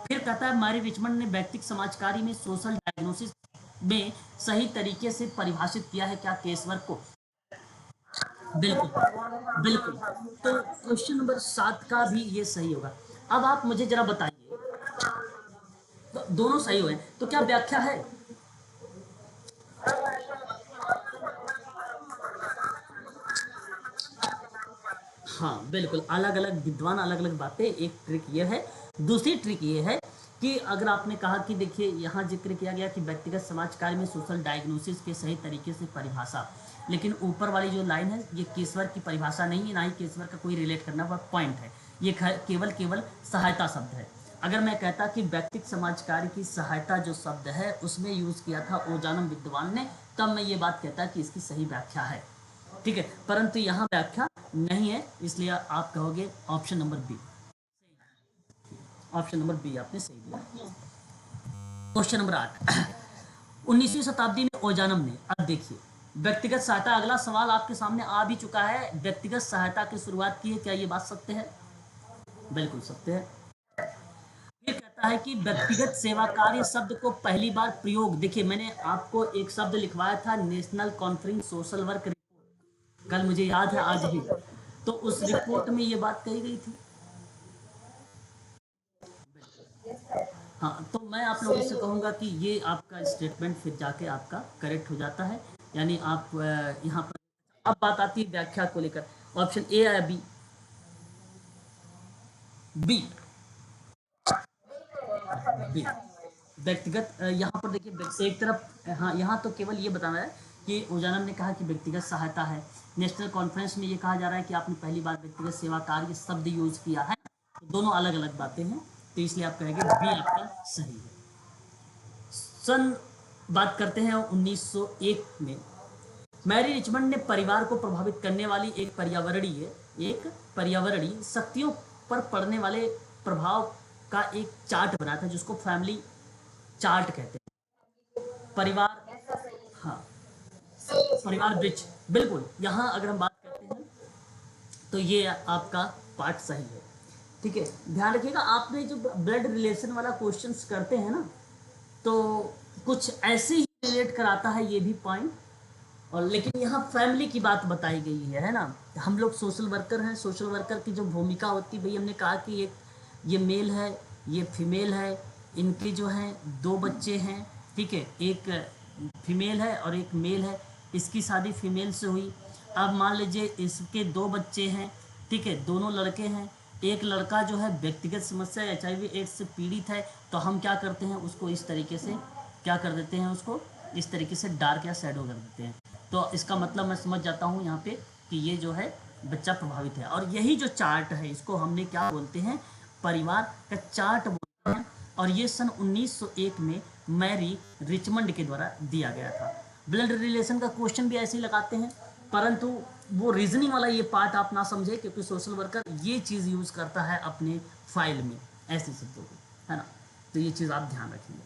Speaker 1: फिर कहता है मैरी रिचमंड ने व्यक्तिक समाजकारी में सोशल डायग्नोसिस में सही तरीके से परिभाषित किया है क्या केसवर को? बिल्कुल, बिल्कुल। तो क्वेश्चन नंबर 7 का भी ये सही होगा। अब आप मुझे जरा बताइए, तो दोनों सही हुए, तो क्या व्याख्या है? हाँ बिल्कुल, अलग अलग विद्वान अलग अलग बातें। एक ट्रिक ये है, दूसरी ट्रिक ये है कि अगर आपने कहा कि देखिए यहाँ जिक्र किया गया कि व्यक्तिगत समाज कार्य में सोशल डायग्नोसिस के सही तरीके से परिभाषा, लेकिन ऊपर वाली जो लाइन है ये केसवर की परिभाषा नहीं है, ना ही केसवर का कोई रिलेट करना वह पॉइंट है, ये केवल केवल सहायता शब्द है। अगर मैं कहता कि व्यक्तिगत समाज कार्य की सहायता जो शब्द है उसमें यूज किया था ओजानम विद्वान ने, तब मैं ये बात कहता कि इसकी सही व्याख्या है, ठीक है। परंतु यहाँ व्याख्या नहीं है, इसलिए आप कहोगे option number B, option number B आपने सही दिया। क्वेश्चन नंबर 8, 19वीं शताब्दी में ओजानम ने, अब देखिए व्यक्तिगत सहायता, अगला सवाल आपके सामने आ भी चुका है, व्यक्तिगत सहायता की शुरुआत की है, क्या ये बात सत्य है? बिल्कुल सत्य है। फिर कहता है कि व्यक्तिगत सेवा कार्य शब्द को पहली बार प्रयोग, देखिए मैंने आपको एक शब्द लिखवाया था, नेशनल कॉन्फ्रेंस सोशल वर्क, कल मुझे याद है आज भी, तो उस रिपोर्ट में ये बात कही गई थी। हाँ, तो मैं आप लोगों से कहूँगा कि ये आपका स्टेटमेंट फिर जाके आपका करेक्ट हो जाता है, यानी आप यहाँ पर, अब बात आती है व्याख्या को लेकर, ऑप्शन ए या बी? बी, बी व्यक्तिगत, यहाँ पर देखिए एक तरफ, हाँ यहाँ तो केवल ये बताना है कि ओजानम ने कहा कि व्यक्तिगत सहायता है, नेशनल कॉन्फ्रेंस में ये कहा जा रहा है कि आपने पहली बार व्यक्तिगत सेवा कार्य शब्द यूज किया है, तो दोनों अलग अलग बातें हैं, तो इसलिए आप कहेंगे बी आपका सही है। सन बात करते हैं 1901 में, मैरी रिचमंड ने परिवार को प्रभावित करने वाली एक पर्यावरणीय शक्तियों पर पड़ने वाले प्रभाव का एक चार्ट बनाया था, जिसको फैमिली चार्ट कहते हैं। परिवार, हाँ परिवार वृक्ष, बिल्कुल। यहाँ अगर हम बात करते हैं तो ये आपका पार्ट सही है, ठीक है। ध्यान रखिएगा, आपने जो ब्लड रिलेशन वाला क्वेश्चंस करते हैं ना, तो कुछ ऐसे ही रिलेट कराता है ये भी पॉइंट, और लेकिन यहाँ फैमिली की बात बताई गई है ना। हम लोग सोशल वर्कर हैं, सोशल वर्कर की जो भूमिका होती है, भाई हमने कहा कि एक ये मेल है, ये फीमेल है, इनके जो हैं 2 बच्चे हैं, ठीक है, एक फीमेल है और एक मेल है, इसकी शादी फीमेल से हुई। अब मान लीजिए इसके 2 बच्चे हैं, ठीक है, दोनों लड़के हैं, एक लड़का जो है व्यक्तिगत समस्या HIV एड्स से पीड़ित है, तो हम क्या करते हैं उसको इस तरीके से क्या कर देते हैं, उसको इस तरीके से डार्क या शैडो कर देते हैं। तो इसका मतलब मैं समझ जाता हूँ यहाँ पे कि ये जो है बच्चा प्रभावित है, और यही जो चार्ट है इसको हमने क्या बोलते हैं, परिवार का चार्ट बोलते हैं। और ये सन 1901 में मैरी रिचमंड के द्वारा दिया गया था। ब्लड रिलेशन का क्वेश्चन भी ऐसे ही लगाते हैं, परंतु वो रीजनिंग वाला ये पार्ट आप ना समझे, क्योंकि सोशल वर्कर ये चीज़ यूज़ करता है अपने फाइल में ऐसे शब्दों को, है ना। तो ये चीज़ आप ध्यान रखिए,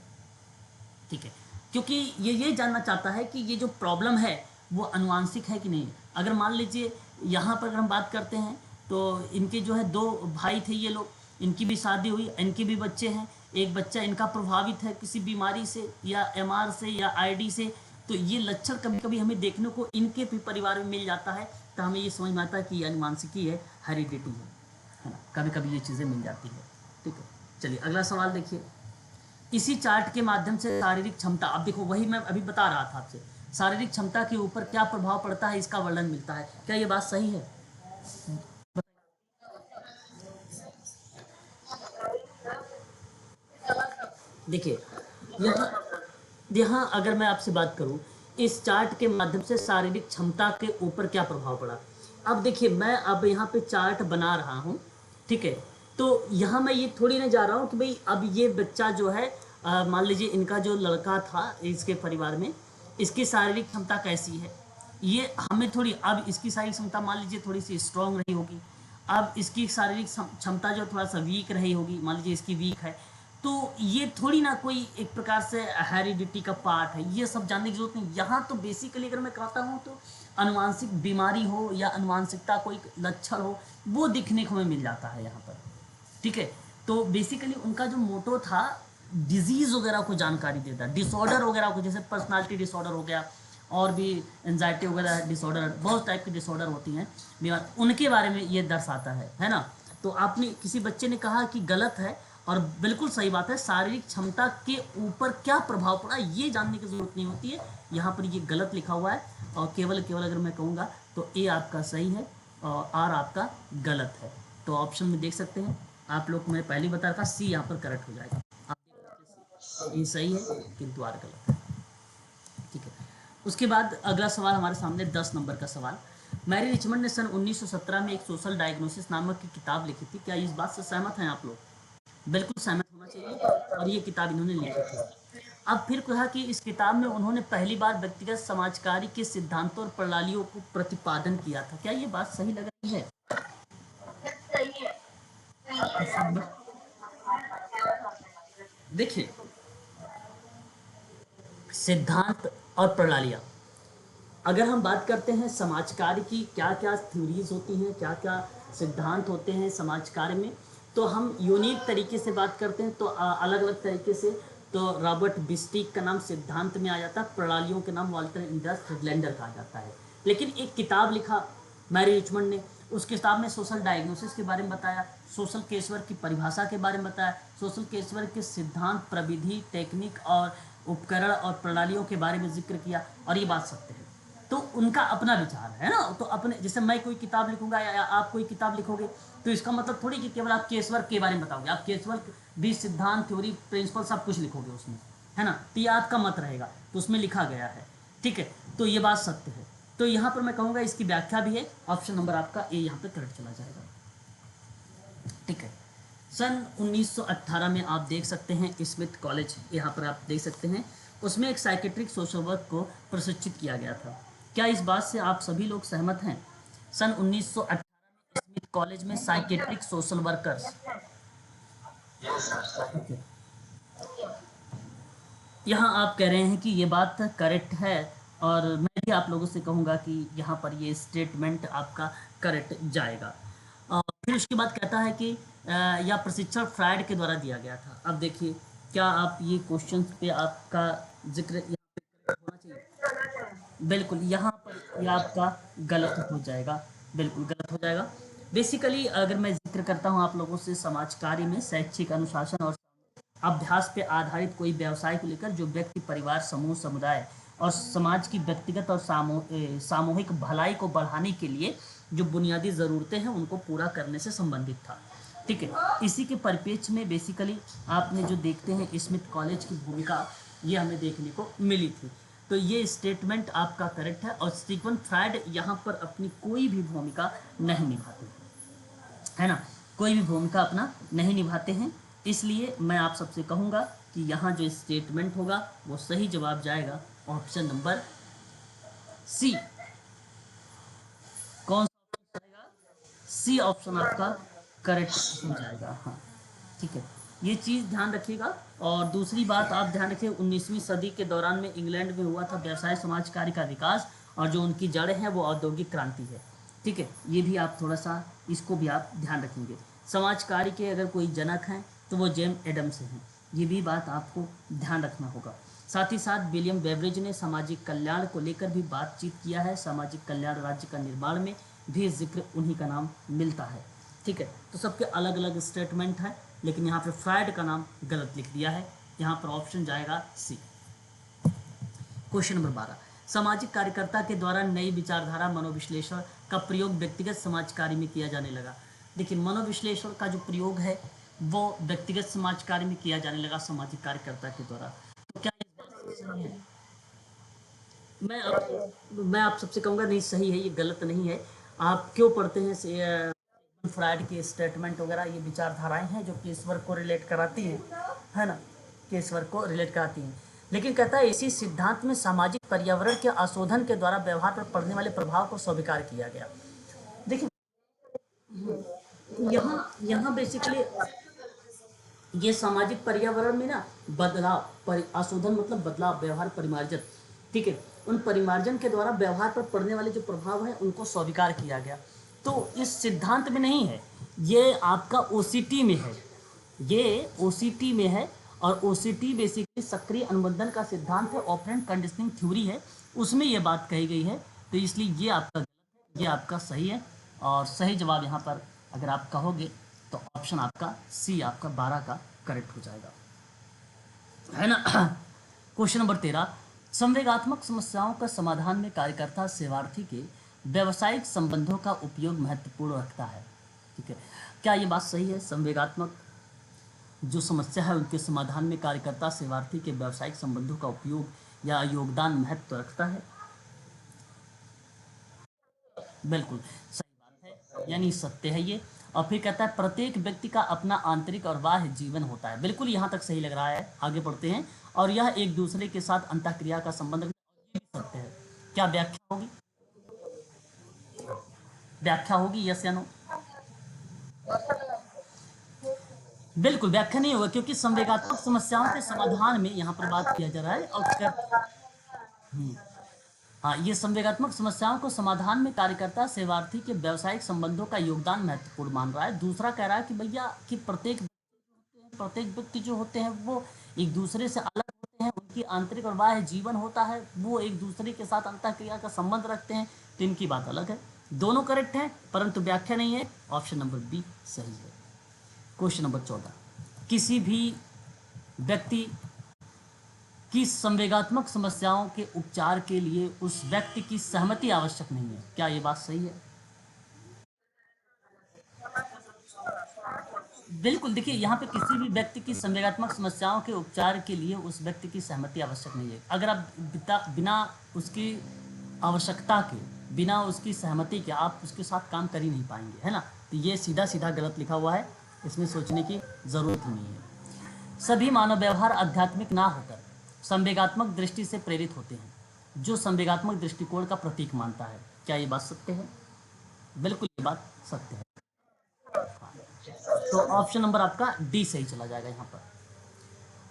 Speaker 1: ठीक है, क्योंकि ये जानना चाहता है कि ये जो प्रॉब्लम है वो अनुवांशिक है कि नहीं। अगर मान लीजिए यहाँ पर अगर हम बात करते हैं, तो इनके जो है 2 भाई थे ये लोग, इनकी भी शादी हुई, इनके भी बच्चे हैं, एक बच्चा इनका प्रभावित है किसी बीमारी से या MR से या ID से, तो ये लक्षण कभी कभी हमें देखने को इनके भी परिवार में मिल जाता है, तो हमें ये समझ में आता है कि ये अनुवांशिकी है, हेरिडिटी है ना, कभी कभी ये चीज़ें मिल जाती है। ठीक है, चलिए अगला सवाल देखिए। इसी चार्ट के माध्यम से शारीरिक क्षमता, अब देखो वही मैं अभी बता रहा था आपसे, शारीरिक क्षमता के ऊपर क्या प्रभाव पड़ता है इसका वर्णन मिलता है। क्या ये बात सही है? देखिए यहाँ यहाँ अगर मैं आपसे बात करूं, इस चार्ट के माध्यम से शारीरिक क्षमता के ऊपर क्या प्रभाव पड़ा। अब देखिए मैं अब यहाँ पे चार्ट बना रहा हूँ, ठीक है, तो यहाँ मैं ये थोड़ी ना जा रहा हूँ कि भाई अब ये बच्चा जो है, मान लीजिए इनका जो लड़का था इसके परिवार में, इसकी शारीरिक क्षमता कैसी है, ये हमें थोड़ी, अब इसकी शारीरिक क्षमता मान लीजिए थोड़ी सी स्ट्रांग रही होगी, अब इसकी शारीरिक क्षमता जो थोड़ा सा वीक रही होगी, मान लीजिए इसकी वीक है, तो ये थोड़ी ना कोई एक प्रकार से हेरिडिटी का पार्ट है, ये सब जानने की जरूरत नहीं। यहाँ तो बेसिकली अगर मैं कहता हूँ तो अनुवांशिक बीमारी हो या अनुवांशिकता कोई लक्षण हो, वो दिखने को हमें मिल जाता है यहाँ पर। ठीक है, तो बेसिकली उनका जो मोटो था डिजीज वगैरह को जानकारी देता, डिसऑर्डर वगैरह को, जैसे पर्सनालिटी डिसऑर्डर हो गया, और भी एंजाइटी वगैरह डिसऑर्डर, बहुत टाइप की डिसऑर्डर होती हैं बीमार, उनके बारे में ये दर्शाता है ना। तो आपने किसी बच्चे ने कहा कि गलत है, और बिल्कुल सही बात है, शारीरिक क्षमता के ऊपर क्या प्रभाव पड़ा ये जानने की जरूरत नहीं होती है, यहाँ पर ये गलत लिखा हुआ है, और केवल केवल अगर मैं कहूँगा तो ए आपका सही है और आर आपका गलत है। तो ऑप्शन में देख सकते हैं आप लोग को, मैंने पहले बता रखा, सी यहाँ पर करेक्ट हो जाएगा। आप देख सकते हैं ए सही है किंतु आर गलत है। ठीक है, उसके बाद अगला सवाल हमारे सामने 10 नंबर का सवाल। मैरी रिचमंड ने सन 1917 में एक सोशल डायग्नोसिस नामक की किताब लिखी थी, क्या इस बात से सहमत हैं आप लोग? बिल्कुल सहमत होना चाहिए, और ये किताब इन्होंने लिखी थी। अब फिर कहा कि इस किताब में उन्होंने पहली बार व्यक्तिगत समाजकारी के सिद्धांतों और प्रणालियों को प्रतिपादन किया था, क्या ये बात सही लग रही है? देखिए सिद्धांत और प्रणालियाँ, अगर हम बात करते हैं समाज कार्य की, क्या क्या थ्योरीज होती हैं, क्या क्या सिद्धांत होते हैं समाज कार्य में, तो हम यूनिक तरीके से बात करते हैं तो अलग अलग तरीके से, तो रॉबर्ट बिस्टिक का नाम सिद्धांत में आ जाता है, प्रणालियों के नाम वाल्टर इंडस हिटलैंडर का आ जाता है। लेकिन एक किताब लिखा मैरी रिचमंड ने, उस किताब में सोशल डायग्नोसिस के बारे में बताया, सोशल केसवर्क की परिभाषा के बारे में बताया, सोशल केसवर्क के सिद्धांत, प्रविधि, टेक्निक और उपकरण और प्रणालियों के बारे में जिक्र किया, और ये बात सत्य है। तो उनका अपना विचार है ना, तो अपने, जैसे मैं कोई किताब लिखूंगा या आप कोई किताब लिखोगे, तो इसका मतलब थोड़ी कि केवल आप केसवर्क के बारे में बताओगे, आप केसवर्क भी सिद्धांत, थ्योरी, प्रिंसिपल सब कुछ लिखोगे उसमें, है ना, तो ये आपका मत रहेगा, तो उसमें लिखा गया है। ठीक है, तो ये बात सत्य है। तो यहाँ पर मैं कहूँगा इसकी व्याख्या भी है, ऑप्शन नंबर आपका ए यहाँ पर करेक्ट चला जाएगा। ठीक है, सन 1918 में आप देख सकते हैं स्मिथ कॉलेज, यहाँ पर आप देख सकते हैं, उसमें एक साइकेट्रिक सोशल वर्क को प्रशिक्षित किया गया था। क्या इस बात से आप सभी लोग सहमत हैं? सन 1918 में स्मिथ कॉलेज में साइकेट्रिक सोशल वर्कर्स, यहाँ आप कह रहे हैं कि ये बात करेक्ट है, और मैं भी आप लोगों से कहूँगा कि यहाँ पर ये स्टेटमेंट आपका करेक्ट जाएगा। फिर उसके बाद कहता है कि यह प्रशिक्षण फ्रायड के द्वारा दिया गया था। अब देखिए, क्या आप ये क्वेश्चन पे आपका जिक्र यहाँ पे होना चाहिए? बिल्कुल, यहाँ पर यह आपका गलत हो जाएगा, बिल्कुल गलत हो जाएगा। बेसिकली अगर मैं जिक्र करता हूँ आप लोगों से, समाज कार्य में शैक्षिक अनुशासन और अभ्यास पे आधारित कोई व्यवसाय को लेकर जो व्यक्ति, परिवार, समूह, समुदाय और समाज की व्यक्तिगत और सामूहिक भलाई को बढ़ाने के लिए जो बुनियादी ज़रूरतें हैं उनको पूरा करने से संबंधित था। ठीक है, इसी के परिप्रेक्ष्य में बेसिकली आपने जो देखते हैं स्मिथ कॉलेज की भूमिका ये हमें देखने को मिली थी। तो ये स्टेटमेंट आपका करेक्ट है, और स्टीफन फ्रायड यहाँ पर अपनी कोई भी भूमिका नहीं निभाते, है ना, कोई भी भूमिका अपना नहीं निभाते हैं। इसलिए मैं आप सबसे कहूँगा कि यहाँ जो स्टेटमेंट होगा वो सही जवाब जाएगा ऑप्शन नंबर सी। कौन सा ऑप्शन जाएगा? सी ऑप्शन आपका करेक्ट हो जाएगा। हाँ, ठीक है, ये चीज़ ध्यान रखिएगा। और दूसरी बात आप ध्यान रखिए, 19वीं सदी के दौरान में इंग्लैंड में हुआ था व्यवसाय समाज कार्य का विकास, और जो उनकी जड़ें हैं वो औद्योगिक क्रांति है। ठीक है, ये भी आप थोड़ा सा इसको भी आप ध्यान रखेंगे। समाज कार्य के अगर कोई जनक हैं तो वो जेम्स एडम्स हैं, ये भी बात आपको ध्यान रखना होगा। साथ ही साथ विलियम बेवरेज ने सामाजिक कल्याण को लेकर भी बातचीत किया है। सामाजिक कल्याण राज्य का निर्माण में भी जिक्र उन्हीं का नाम मिलता है। ठीक है, तो सबके अलग अलग स्टेटमेंट है, लेकिन यहाँ पे फ्रायड का नाम गलत लिख दिया है। यहाँ पर ऑप्शन जाएगा सी। क्वेश्चन नंबर 12, सामाजिक कार्यकर्ता के द्वारा नई विचारधारा मनोविश्लेषण का प्रयोग व्यक्तिगत समाज कार्य में किया जाने लगा। देखिए, मनोविश्लेषण का जो प्रयोग है वो व्यक्तिगत समाज कार्य में किया जाने लगा सामाजिक कार्यकर्ता के द्वारा। तो क्या इस बात से सही है? मैं आप सबसे कहूँगा नहीं, सही है, ये गलत नहीं है। आप क्यों पढ़ते हैं फ्रायड के स्टेटमेंट वगैरह, ये विचारधाराएं हैं जो कि ईश्वर को रिलेट कराती हैं, है ना, कि ईश्वर को रिलेट कराती हैं। लेकिन कहता है इसी सिद्धांत में सामाजिक पर्यावरण के आशोधन के द्वारा व्यवहार पर पड़ने वाले प्रभाव को स्वीकार किया गया। देखिए, यहाँ यहाँ बेसिकली ये सामाजिक पर्यावरण में ना बदलाव, आशोधन मतलब बदलाव, व्यवहार परिमार्जन, ठीक है, उन परिमार्जन के द्वारा व्यवहार पर पड़ने वाले जो प्रभाव है उनको स्वीकार किया गया। तो इस सिद्धांत में नहीं है, ये आपका ओसीटी में है, ये ओसीटी में है। और ओसीटी बेसिकली सक्रिय अनुबंधन का सिद्धांत है, ऑपरेंट कंडीशनिंग थ्योरी है, उसमें ये बात कही गई है। तो इसलिए ये आपका गलत है, ये आपका सही है। और सही जवाब यहाँ पर अगर आप कहोगे तो ऑप्शन आपका सी, आपका 12 का करेक्ट हो जाएगा, है ना। क्वेश्चन नंबर 13, संवेगात्मक समस्याओं का समाधान में कार्यकर्ता सेवार्थी के व्यावसायिक संबंधों का उपयोग महत्वपूर्ण रखता है। ठीक है, क्या ये बात सही है? संवेगात्मक जो समस्या है उनके समाधान में कार्यकर्ता सेवार्थी के व्यावसायिक संबंधों का उपयोग या योगदान महत्व रखता है। बिल्कुल सही बात है, यानी सत्य है ये। और फिर कहता है प्रत्येक व्यक्ति का अपना आंतरिक और बाह्य जीवन होता है। बिल्कुल यहाँ तक सही लग रहा है, आगे बढ़ते हैं। और यह एक दूसरे के साथ अंतःक्रिया का संबंध रखता है, ये भी सत्य है। क्या व्याख्या होगी? व्याख्या होगी, यस या नो? बिल्कुल व्याख्या नहीं होगा, क्योंकि संवेगात्मक समस्याओं के समाधान में यहाँ पर बात किया जा रहा है। और हाँ, ये संवेगात्मक समस्याओं को समाधान में कार्यकर्ता सेवार्थी के व्यावसायिक संबंधों का योगदान महत्वपूर्ण मान रहा है। दूसरा कह रहा है कि भैया कि प्रत्येक व्यक्ति जो होते हैं वो एक दूसरे से अलग होते हैं, उनकी आंतरिक और बाह्य जीवन होता है, वो एक दूसरे के साथ अंतःक्रिया का संबंध रखते हैं। तो इनकी बात अलग है। दोनों करेक्ट हैं, परंतु व्याख्या नहीं है। ऑप्शन नंबर बी सही है। क्वेश्चन नंबर 14, किसी भी व्यक्ति की संवेगात्मक समस्याओं के उपचार के लिए उस व्यक्ति की सहमति आवश्यक नहीं है। क्या ये बात सही है? बिल्कुल, देखिए यहाँ पे किसी भी व्यक्ति की संवेगात्मक समस्याओं के उपचार के लिए उस व्यक्ति की सहमति आवश्यक नहीं है। अगर आप बिना उसकी आवश्यकता के, बिना उसकी सहमति के आप उसके साथ काम कर ही नहीं पाएंगे, है ना। तो ये सीधा सीधा गलत लिखा हुआ है, इसमें सोचने की ज़रूरत ही नहीं है। सभी मानव व्यवहार आध्यात्मिक ना होकर संवेगात्मक दृष्टि से प्रेरित होते हैं, जो संवेगात्मक दृष्टिकोण का प्रतीक मानता है। क्या ये बात सत्य है? बिल्कुल ये बात सत्य है। तो ऑप्शन नंबर आपका डी सही चला जाएगा। यहाँ पर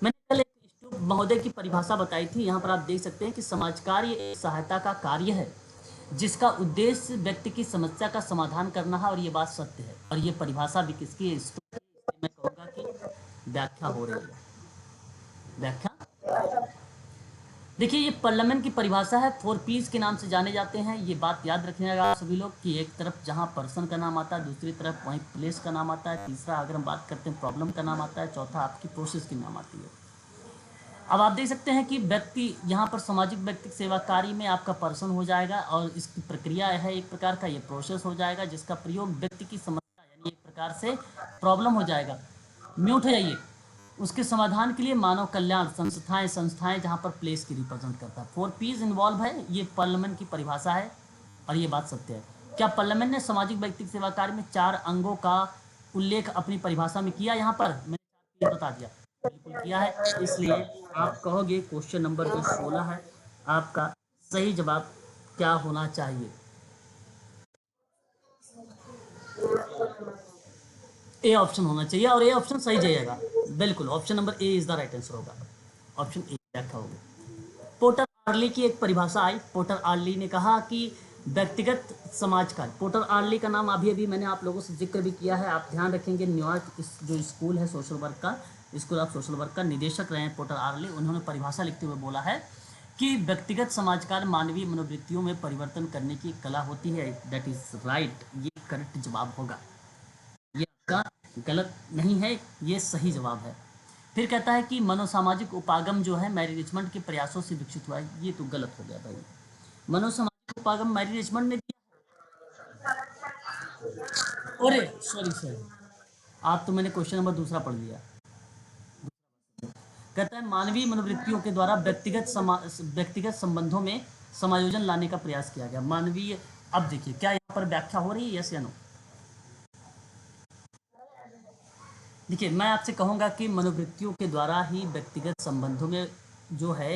Speaker 1: मैंने कल एक स्टूप महोदय की परिभाषा बताई थी। यहाँ पर आप देख सकते हैं कि समाज कार्य एक सहायता का कार्य है जिसका उद्देश्य व्यक्ति की समस्या का समाधान करना है, और ये बात सत्य है। और ये परिभाषा भी किसकी है? मैं कहूँगा कि व्याख्या हो रही है, व्याख्या। देखिए, ये पार्लियामेंट की परिभाषा है, 4 पीस के नाम से जाने जाते हैं। ये बात याद रखिएगा आप सभी लोग कि एक तरफ जहाँ पर्सन का नाम आता है, दूसरी तरफ वहीं प्लेस का नाम आता है, तीसरा अगर हम बात करते हैं प्रॉब्लम का नाम आता है, चौथा आपकी प्रोसेस की नाम आती है। अब आप देख सकते हैं कि व्यक्ति यहाँ पर सामाजिक व्यक्ति सेवा कार्य में आपका पर्सन हो जाएगा, और इसकी प्रक्रिया है एक प्रकार का, ये प्रोसेस हो जाएगा जिसका प्रयोग व्यक्ति की समस्या यानी एक प्रकार से प्रॉब्लम हो जाएगा। म्यूट हो जाइए। उसके समाधान के लिए मानव कल्याण संस्थाएं जहाँ पर प्लेस की रिप्रेजेंट करता है। 4 पीस इन्वॉल्व है, ये पार्लियामेंट की परिभाषा है, और ये बात सत्य है। क्या पार्लियामेंट ने सामाजिक व्यक्ति सेवा कार्य में 4 अंगों का उल्लेख अपनी परिभाषा में किया? यहाँ पर मैंने 4 बता दिया, बिल्कुल किया है। इसलिए आप कहोगे क्वेश्चन नंबर जो 16 है आपका सही जवाब क्या होना चाहिए? ए ऑप्शन होना चाहिए, और ए ऑप्शन सही जाएगा। बिल्कुल option number A is the right answer होगा। ऑप्शन ए व्याख्या होगी। पोर्टर आर्ली की एक परिभाषा आई। पोर्टर आर्ली ने कहा कि व्यक्तिगत समाज कार्य, पोर्टर आर्ली का नाम अभी अभी मैंने आप लोगों से जिक्र भी किया है, आप ध्यान रखेंगे। न्यूयॉर्क जो स्कूल है सोशल वर्क का, स्कूल ऑफ सोशल वर्क का निदेशक रहे हैं पोटर आर्ले, उन्होंने परिभाषा लिखते हुए बोला है कि व्यक्तिगत समाजकार मानवीय मनोवृत्तियों में परिवर्तन करने की कला होती है। दैट इज राइट, ये करेक्ट जवाब होगा, ये आपका गलत नहीं है, ये सही जवाब है। फिर कहता है कि मनोसामाजिक उपागम जो है मैरी रिचमंड के प्रयासों से विकसित हुआ है। ये तो गलत हो गया भाई, मनोसामाजिक उपागम मैरी रिचमंड ने दिया। अरे सॉरी सॉरी, आप तो मैंने क्वेश्चन नंबर दूसरा पढ़ लिया। कहता है मानवीय मनोवृत्तियों के द्वारा व्यक्तिगत संबंधों में समायोजन लाने का प्रयास किया गया। मानवीय, अब देखिए क्या यहाँ पर व्याख्या हो रही है, यस या नो? देखिए मैं आपसे कहूँगा कि मनोवृत्तियों के द्वारा ही व्यक्तिगत संबंधों में जो है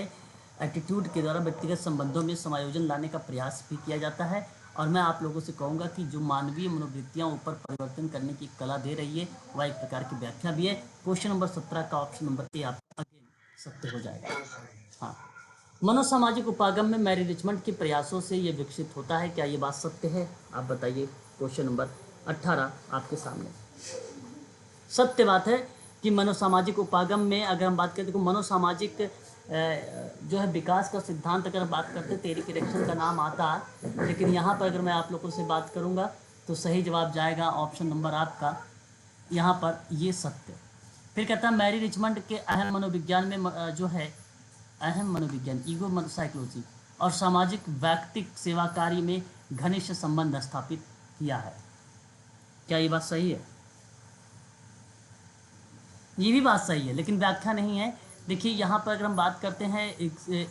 Speaker 1: एटीट्यूड के द्वारा व्यक्तिगत संबंधों में समायोजन लाने का प्रयास भी किया जाता है। और मैं आप लोगों से कहूँगा कि जो मानवीय मनोवृत्तियाँ ऊपर परिवर्तन करने की कला दे रही है वह एक प्रकार की व्याख्या भी है। क्वेश्चन नंबर 17 का ऑप्शन नंबर ए आपका अगेन सत्य हो जाएगा। हाँ, मनोसामाजिक उपागम में मैरी रिचमंड के प्रयासों से ये विकसित होता है। क्या ये बात सत्य है? आप बताइए। क्वेश्चन नंबर 18 आपके सामने। सत्य बात है कि मनोसामाजिक उपागम में अगर हम बात करें तो मनोसामाजिक जो है विकास का सिद्धांत अगर हम बात करते हैं तेरी इरेक्शन का नाम आता है, लेकिन यहाँ पर अगर मैं आप लोगों से बात करूँगा तो सही जवाब जाएगा ऑप्शन नंबर आपका यहाँ पर, ये सत्य। फिर कहता है मैरी रिचमंड के अहम मनोविज्ञान में जो है अहम मनोविज्ञान ईगो साइकोलॉजी और सामाजिक व्यक्तिक सेवा कार्य में घनिष्ठ संबंध स्थापित किया है। क्या ये बात सही है? ये भी बात सही है, लेकिन व्याख्या नहीं है। देखिए यहाँ पर अगर हम बात करते हैं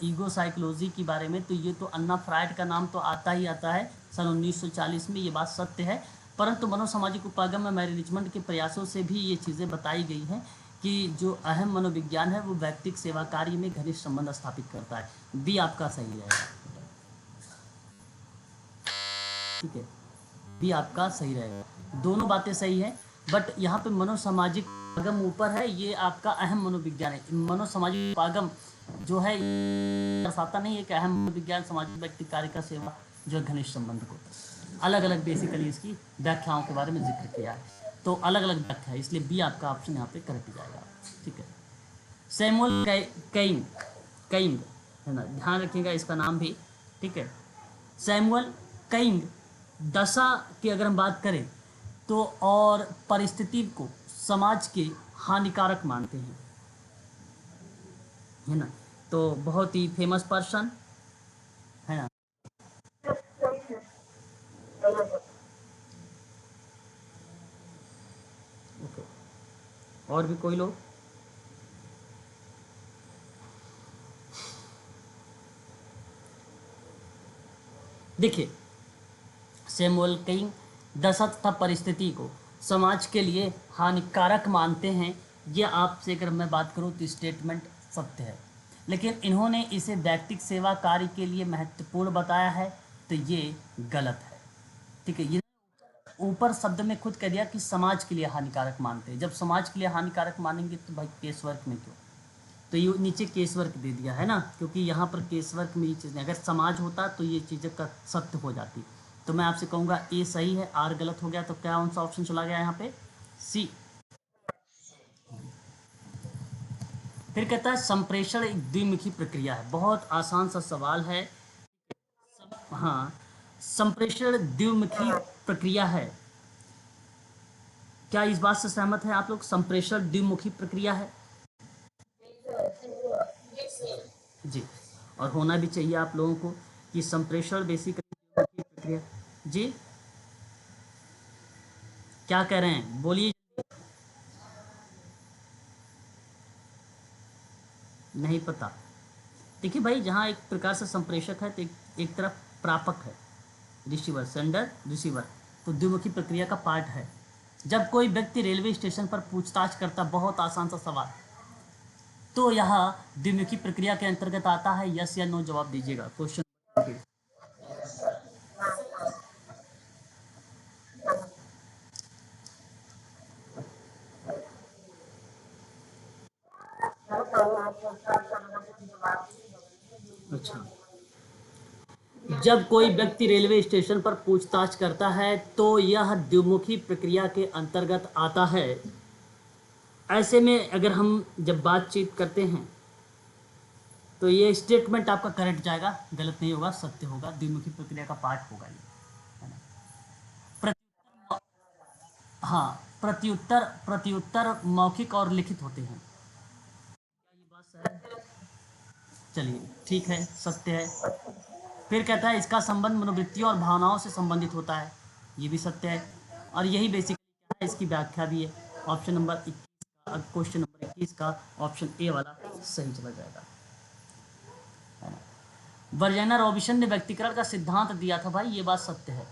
Speaker 1: ईगो साइकोलॉजी के बारे में तो ये तो अन्ना फ्राइड का नाम तो आता ही आता है सन 1940 में, ये बात सत्य है। परंतु मनोसामाजिक उपागम में मैरी रिचमंड के प्रयासों से भी ये चीज़ें बताई गई हैं कि जो अहम मनोविज्ञान है वो व्यक्तिक सेवा कार्य में घनिष्ठ संबंध स्थापित करता है। बी आपका सही रहेगा, ठीक है, बी आपका सही रहेगा। दोनों बातें सही है, बट यहाँ पे मनोसामाजिक उपागम ऊपर है, ये आपका अहम मनोविज्ञान है। मनोसामाजिक उपागम जो है दर्शाता नहीं है कि अहम मनोविज्ञान सामाजिक व्यक्ति कार्य का सेवा जो है घनिष्ठ संबंध को, अलग अलग बेसिकली इसकी व्याख्याओं के बारे में जिक्र किया है, तो अलग अलग व्याख्या है, इसलिए बी आपका ऑप्शन यहाँ पे करेक्ट जाएगा, ठीक है। सैमुअल कैइंग, कैइंग है ना, ध्यान रखिएगा इसका नाम भी, ठीक है। सैमुअल कैइंग दशा की अगर हम बात करें तो और परिस्थिति को समाज के हानिकारक मानते हैं, है ना, तो बहुत ही फेमस पर्सन है ना। ओके, और भी कोई लोग? देखिए सैमुअल कैइंग दशा तथा परिस्थिति को समाज के लिए हानिकारक मानते हैं। ये आपसे अगर मैं बात करूँ तो स्टेटमेंट सत्य है, लेकिन इन्होंने इसे व्यक्तिक सेवा कार्य के लिए महत्वपूर्ण बताया है, तो ये गलत है, ठीक है। ये ऊपर शब्द में खुद कह दिया कि समाज के लिए हानिकारक मानते हैं। जब समाज के लिए हानिकारक मानेंगे तो भाई केस वर्क में क्यों, तो ये नीचे केस वर्क दे दिया है ना, क्योंकि यहाँ पर केस वर्क में ये चीज़ नहीं, अगर समाज होता तो ये चीज़ें का सत्य हो जाती। तो मैं आपसे कहूँगा ए सही है, आर गलत हो गया, तो क्या कौन सा ऑप्शन चला गया यहाँ पे? सी। फिर कहता है संप्रेषण एक द्विमुखी प्रक्रिया है। बहुत आसान सा सवाल है। हाँ, संप्रेषण द्विमुखी प्रक्रिया है। क्या इस बात से सहमत है आप लोग? संप्रेषण द्विमुखी प्रक्रिया है जी, और होना भी चाहिए आप लोगों को कि संप्रेषण बेसिकली द्विमुखी प्रक्रिया। जी क्या कह रहे हैं, बोलिए। नहीं पता? देखिए भाई, जहाँ एक प्रकार से संप्रेषक है तो एक तरफ प्रापक है, रिसीवर, सेंडर रिसीवर, तो द्विमुखी प्रक्रिया का पार्ट है। जब कोई व्यक्ति रेलवे स्टेशन पर पूछताछ करता, बहुत आसान सा सवाल, तो यह द्विमुखी प्रक्रिया के अंतर्गत आता है, यस या नो जवाब दीजिएगा। क्वेश्चन अच्छा, जब कोई व्यक्ति रेलवे स्टेशन पर पूछताछ करता है तो यह द्विमुखी प्रक्रिया के अंतर्गत आता है। ऐसे में अगर हम जब बातचीत करते हैं तो ये स्टेटमेंट आपका करेक्ट जाएगा, गलत नहीं होगा, सत्य होगा, द्विमुखी प्रक्रिया का पार्ट होगा ये, है ना। प्रत्युत्तर, हाँ, प्रत्युत्तर प्रत्युत्तर मौखिक और लिखित होते हैं। क्या ये बात सही है? चलिए ठीक है, सत्य है। फिर कहता है इसका संबंध मनोवृत्तियों और भावनाओं से संबंधित होता है, ये भी सत्य है। और यही बेसिकली क्या है, इसकी व्याख्या भी है। ऑप्शन नंबर 21 का, क्वेश्चन नंबर 21 का ऑप्शन ए वाला सही चला जाएगा, है ना। वर्जेना रॉबिसन ने व्यक्तिकरण का सिद्धांत दिया था भाई, ये बात सत्य है।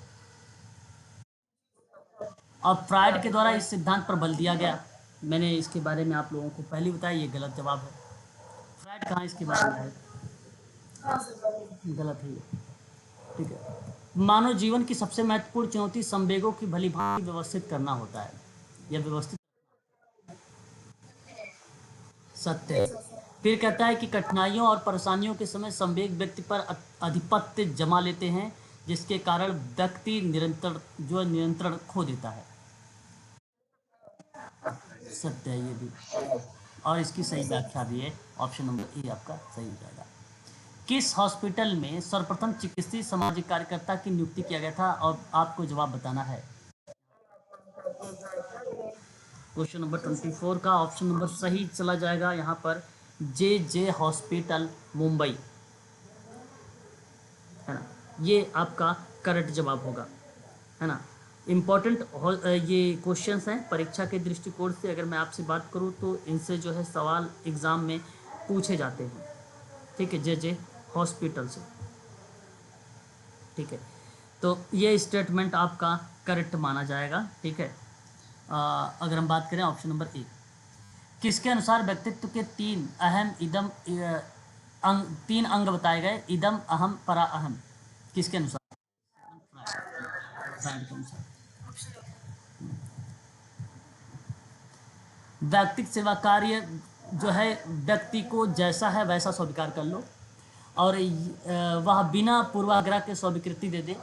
Speaker 1: और फ्राइड के द्वारा इस सिद्धांत पर बल दिया गया। मैंने इसके बारे में आप लोगों को पहले बताया, ये गलत जवाब है। फ्राइड कहाँ इसके बारे में है, गलत है ये, ठीक है। मानव जीवन की सबसे महत्वपूर्ण चुनौती संवेगों की भली भांति व्यवस्थित करना होता है, यह व्यवस्थित सत्य है। फिर कहता है कि कठिनाइयों और परेशानियों के समय संवेग व्यक्ति पर आधिपत्य जमा लेते हैं, जिसके कारण व्यक्ति नियंत्रण खो देता है, सत्य है ये भी। और इसकी सही व्याख्या भी है, ऑप्शन नंबर ए आपका सही हो जाएगा। किस हॉस्पिटल में सर्वप्रथम चिकित्सीय सामाजिक कार्यकर्ता की नियुक्ति किया गया था, और आपको जवाब बताना है। क्वेश्चन नंबर 24 का ऑप्शन नंबर सही चला जाएगा यहाँ पर, जे जे हॉस्पिटल मुंबई, है ना। ये आपका करेक्ट जवाब होगा, है ना। इम्पॉर्टेंट ये क्वेश्चंस हैं परीक्षा के दृष्टिकोण से। अगर मैं आपसे बात करूँ तो इनसे जो है सवाल एग्ज़ाम में पूछे जाते हैं, ठीक है, जे जे हॉस्पिटल से, ठीक है। तो ये स्टेटमेंट आपका करेक्ट माना जाएगा, ठीक है। अगर हम बात करें ऑप्शन नंबर ए, किसके अनुसार व्यक्तित्व के तीन अंग बताए गए, इदम अहम परा अहम, किसके अनुसार, फ्रायड के अनुसार। व्यक्तिक सेवा कार्य जो है, व्यक्ति को जैसा है वैसा स्वीकार कर लो, और वह बिना पूर्वाग्रह के स्वीकृति दे दे,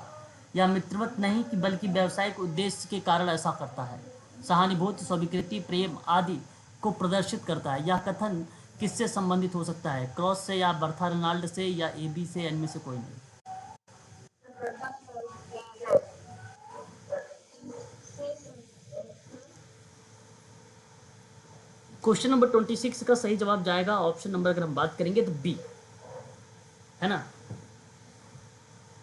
Speaker 1: या मित्रवत नहीं कि बल्कि व्यावसायिक उद्देश्य के कारण ऐसा करता है, सहानुभूति, स्वीकृति, प्रेम आदि को प्रदर्शित करता है। यह कथन किससे संबंधित हो सकता है, क्रॉस से, या बर्था रेनाल्ड से, या ए बी से, इनमें से कोई नहीं। क्वेश्चन नंबर 26 का सही जवाब जाएगा, ऑप्शन नंबर अगर हम बात करेंगे तो बी, है ना।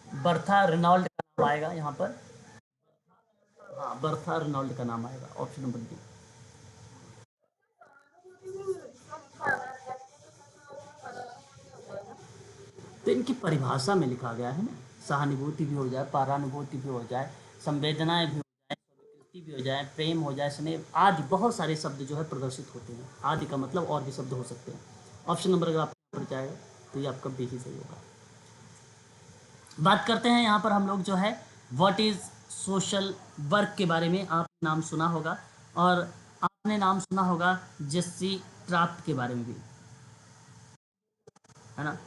Speaker 1: बर्था रेनॉल्ड का नाम आएगा यहाँ पर, हाँ, बर्था रेनॉल्ड का नाम आएगा, ऑप्शन नंबर बी। तो इनकी परिभाषा में लिखा गया है ना, सहानुभूति भी हो जाए, परानुभूति भी हो जाए, संवेदनाएं भी हो जाए, स्वीकृति भी हो जाए, प्रेम हो जाए, स्नेह आदि बहुत सारे शब्द जो है प्रदर्शित होते हैं। आदि का मतलब और भी शब्द हो सकते हैं। ऑप्शन नंबर अगर आपको पड़ जाएगा तो ये आपका बी ही सही होगा। बात करते हैं यहाँ पर हम लोग जो है व्हाट इज सोशल वर्क के बारे में। आपने नाम सुना होगा, और आपने नाम सुना होगा जेस्सी ट्राफ्ट के बारे में भी, है ना।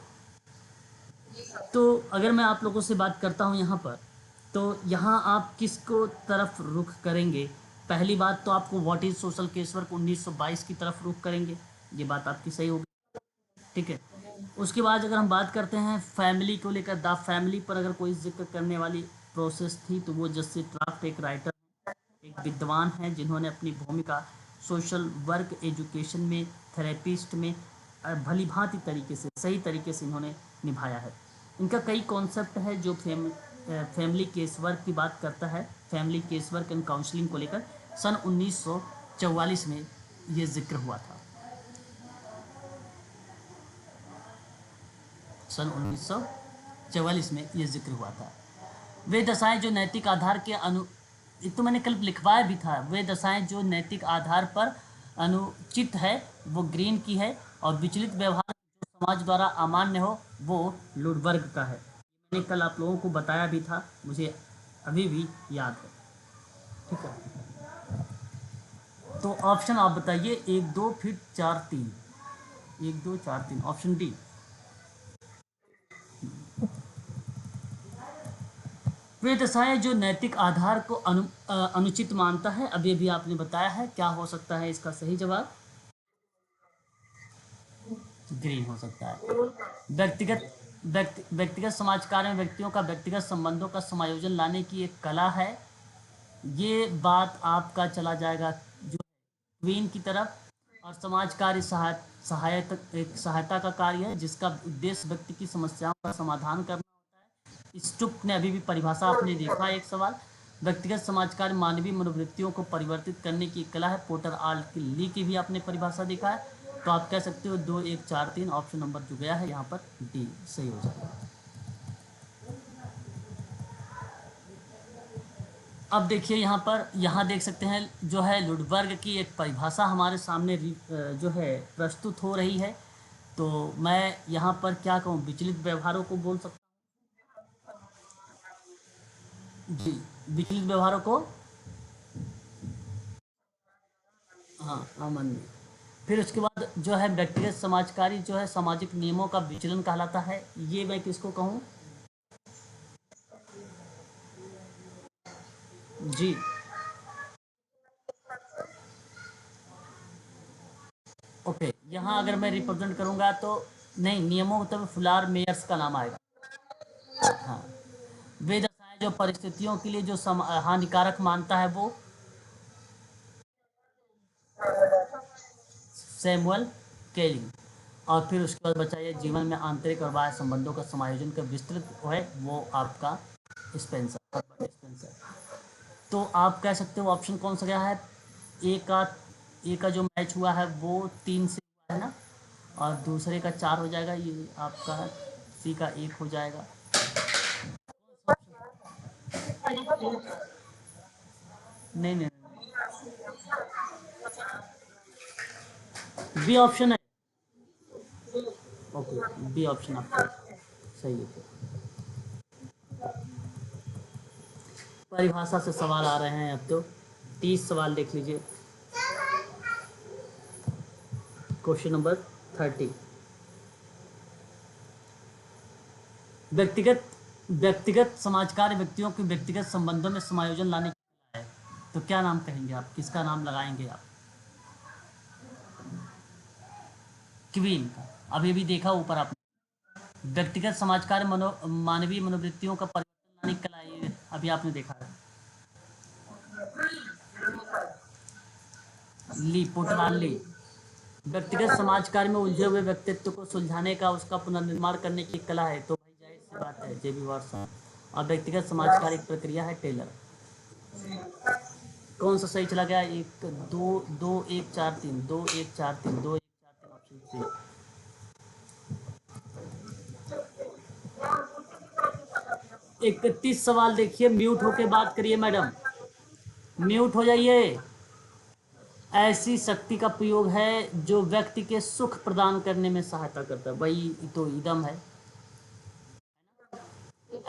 Speaker 1: तो अगर मैं आप लोगों से बात करता हूँ यहाँ पर, तो यहाँ आप किसको तरफ रुख करेंगे। पहली बात तो आपको what is social case work 1922 की तरफ रुख करेंगे, ये बात आपकी सही होगी, ठीक है। उसके बाद अगर हम बात करते हैं फैमिली को लेकर, द फैमिली पर अगर कोई जिक्र करने वाली प्रोसेस थी तो वो जस्सी ट्राफ्ट एक राइटर, एक विद्वान हैं, जिन्होंने अपनी भूमिका सोशल वर्क एजुकेशन में, थेरेपिस्ट में भली भांति तरीके से, सही तरीके से इन्होंने निभाया है। इनका कई कॉन्सेप्ट है जो फैमिली केस वर्क की बात करता है, family case work and counselling को लेकर सन 1944 में ये जिक्र हुआ था, सन 1944 में ये जिक्र हुआ था। वे दशाएं जो नैतिक आधार के ये तो मैंने कल लिखवाया भी था, वे दशाएं जो नैतिक आधार पर अनुचित है वो ग्रीन की है, और विचलित व्यवहार जो समाज द्वारा अमान्य हो वो लुडबर्ग का है। मैंने कल आप लोगों को बताया भी था, मुझे अभी भी याद है, ठीक है। तो ऑप्शन आप बताइए, 1 2 फिर 4 3, 1 2 4 3, ऑप्शन डी। वे दशाएं जो नैतिक आधार को अनुचित मानता है, अभी अभी आपने बताया है, क्या हो सकता है इसका सही जवाब? ग्रीन हो सकता है। व्यक्तिगत समाज कार्य में व्यक्तियों का व्यक्तिगत संबंधों का समायोजन लाने की एक कला है। ये बात आपका चला जाएगा जो क्वीन की तरफ। और समाज कार्य सहायता का कार्य है जिसका उद्देश्य व्यक्ति की समस्याओं का समाधान करना होता है। स्टुप ने अभी भी परिभाषा आपने देखा एक सवाल। व्यक्तिगत समाज कार्य मानवीय मनोवृत्तियों को परिवर्तित करने की कला है। पोर्टर आल्ट ली की भी आपने परिभाषा देखा है। तो आप कह सकते हो 2 1 4 3 ऑप्शन नंबर जो गया है यहाँ पर डी सही हो जाएगा। अब देखिए यहाँ पर, यहाँ देख सकते हैं जो है लुडबर्ग की एक परिभाषा हमारे सामने जो है प्रस्तुत हो रही है। तो मैं यहाँ पर क्या कहूँ, विचलित व्यवहारों को बोल सकता हूँ जी। विचलित व्यवहारों को, हाँ, अमान्य। फिर उसके बाद जो है व्यक्तिगत समाजकारी जो है सामाजिक नियमों का विचलन कहलाता है। ये मैं किसको कहूँ? जी। ओके, यहाँ अगर मैं रिप्रेजेंट करूँगा तो नहीं, नियमों तब फुलार मेयर्स का नाम आएगा। हाँ, वे दशाएं जो परिस्थितियों के लिए जो हानिकारक मानता है वो सैमुअल केलिंग। और फिर उसके बाद बचा ये जीवन में आंतरिक और बाह्य संबंधों का समायोजन का विस्तृत है वो आपका स्पेंसर, हर्बर्ट स्पेंसर। तो आप कह सकते हो ऑप्शन कौन सा गया है? ए का ए का जो मैच हुआ है वो 3 से हुआ है ना, और दूसरे का 4 हो जाएगा। ये आपका सी का 1 हो जाएगा। नहीं नहीं नहीं, बी ऑप्शन है। ओके, बी ऑप्शन आपका सही है। परिभाषा से सवाल आ रहे हैं अब तो। 30 सवाल देख लीजिए। Question number 30। व्यक्तिगत व्यक्तिगत समाज कार्य व्यक्तियों के व्यक्तिगत संबंधों में समायोजन लाने की कला है। तो क्या नाम कहेंगे आप, किसका नाम लगाएंगे आप? क्वीन का। अभी भी देखा ऊपर आपने, व्यक्तिगत समाज कार्य मानवीय मनोवृत्तियों का परिवर्तन लाने की कला, ये अभी आपने देखा है। ली, पोटराल ली। व्यक्तिगत समाज कार्य में उलझे हुए व्यक्तित्व को सुलझाने का, उसका पुनर्निर्माण करने की कला है। तो भाई जाहिर सी बात है जेबी वाटसन। और व्यक्तिगत समाज कार्य की प्रक्रिया है टेलर। कौन सा सही चला गया? 1 2 2 1 4 3 2 1 4 3 2 1 4 3 ऑप्शन सी। 31 सवाल देखिए, म्यूट होके बात करिए मैडम, म्यूट हो जाइए। ऐसी शक्ति का प्रयोग है जो व्यक्ति के सुख प्रदान करने में सहायता करता है, वही तो इदम है।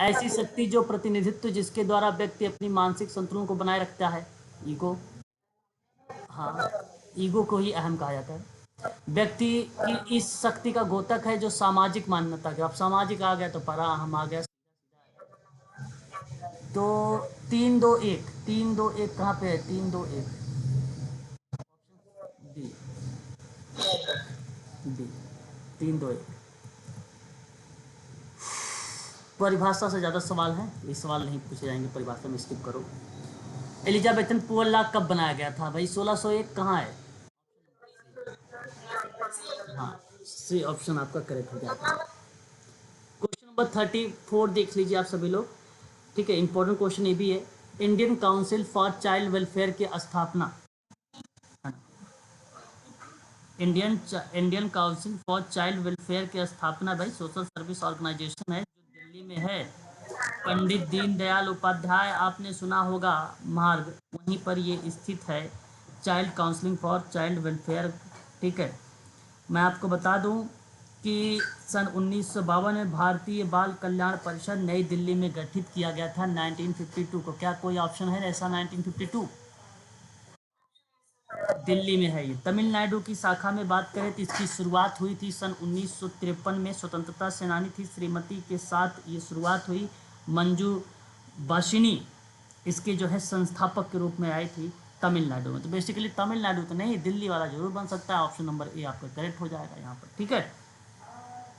Speaker 1: ऐसी शक्ति जो प्रतिनिधित्व जिसके द्वारा व्यक्ति अपनी मानसिक संतुलन को बनाए रखता है, ईगो। हाँ, ईगो को ही अहम कहा जाता है। व्यक्ति की इस शक्ति का द्योतक है जो सामाजिक मान्यता के, अब सामाजिक आ गया तो परा अहम आ गया। तो 3 2 1 3 2 1 कहाँ पे है? 3 2 1 डी, डी 3 2 1। परिभाषा से ज़्यादा सवाल हैं, ये सवाल नहीं पूछे जाएंगे, परिभाषा में स्किप करो। एलिजाबेथन पुअर लॉ कब बनाया गया था भाई? 1601 कहाँ है? हाँ, सी ऑप्शन आपका करेक्ट हो जाएगा। क्वेश्चन नंबर 34 देख लीजिए आप सभी लोग। ठीक है, इंपॉर्टेंट क्वेश्चन ये भी है। Indian council for child welfare की स्थापना, Indian council for child welfare की स्थापना भाई सोशल सर्विस ऑर्गेनाइजेशन है जो दिल्ली में है। पंडित दीनदयाल उपाध्याय आपने सुना होगा मार्ग, वहीं पर ये स्थित है। Child counselling for child welfare. ठीक है, मैं आपको बता दूं कि सन 1952 में भारतीय बाल कल्याण परिषद नई दिल्ली में गठित किया गया था 1952 को। क्या कोई ऑप्शन है ऐसा? 1952 दिल्ली में है। ये तमिलनाडु की शाखा में बात करें तो इसकी शुरुआत हुई थी सन 1953 में। स्वतंत्रता सेनानी थी श्रीमती के साथ ये शुरुआत हुई। मंजू वाशिनी इसके जो है संस्थापक के रूप में आई थी तमिलनाडु में। तो बेसिकली तमिलनाडु तो नहीं, दिल्ली वाला जरूर बन सकता है। ऑप्शन नंबर ए आपका करेक्ट हो जाएगा यहाँ पर, ठीक है।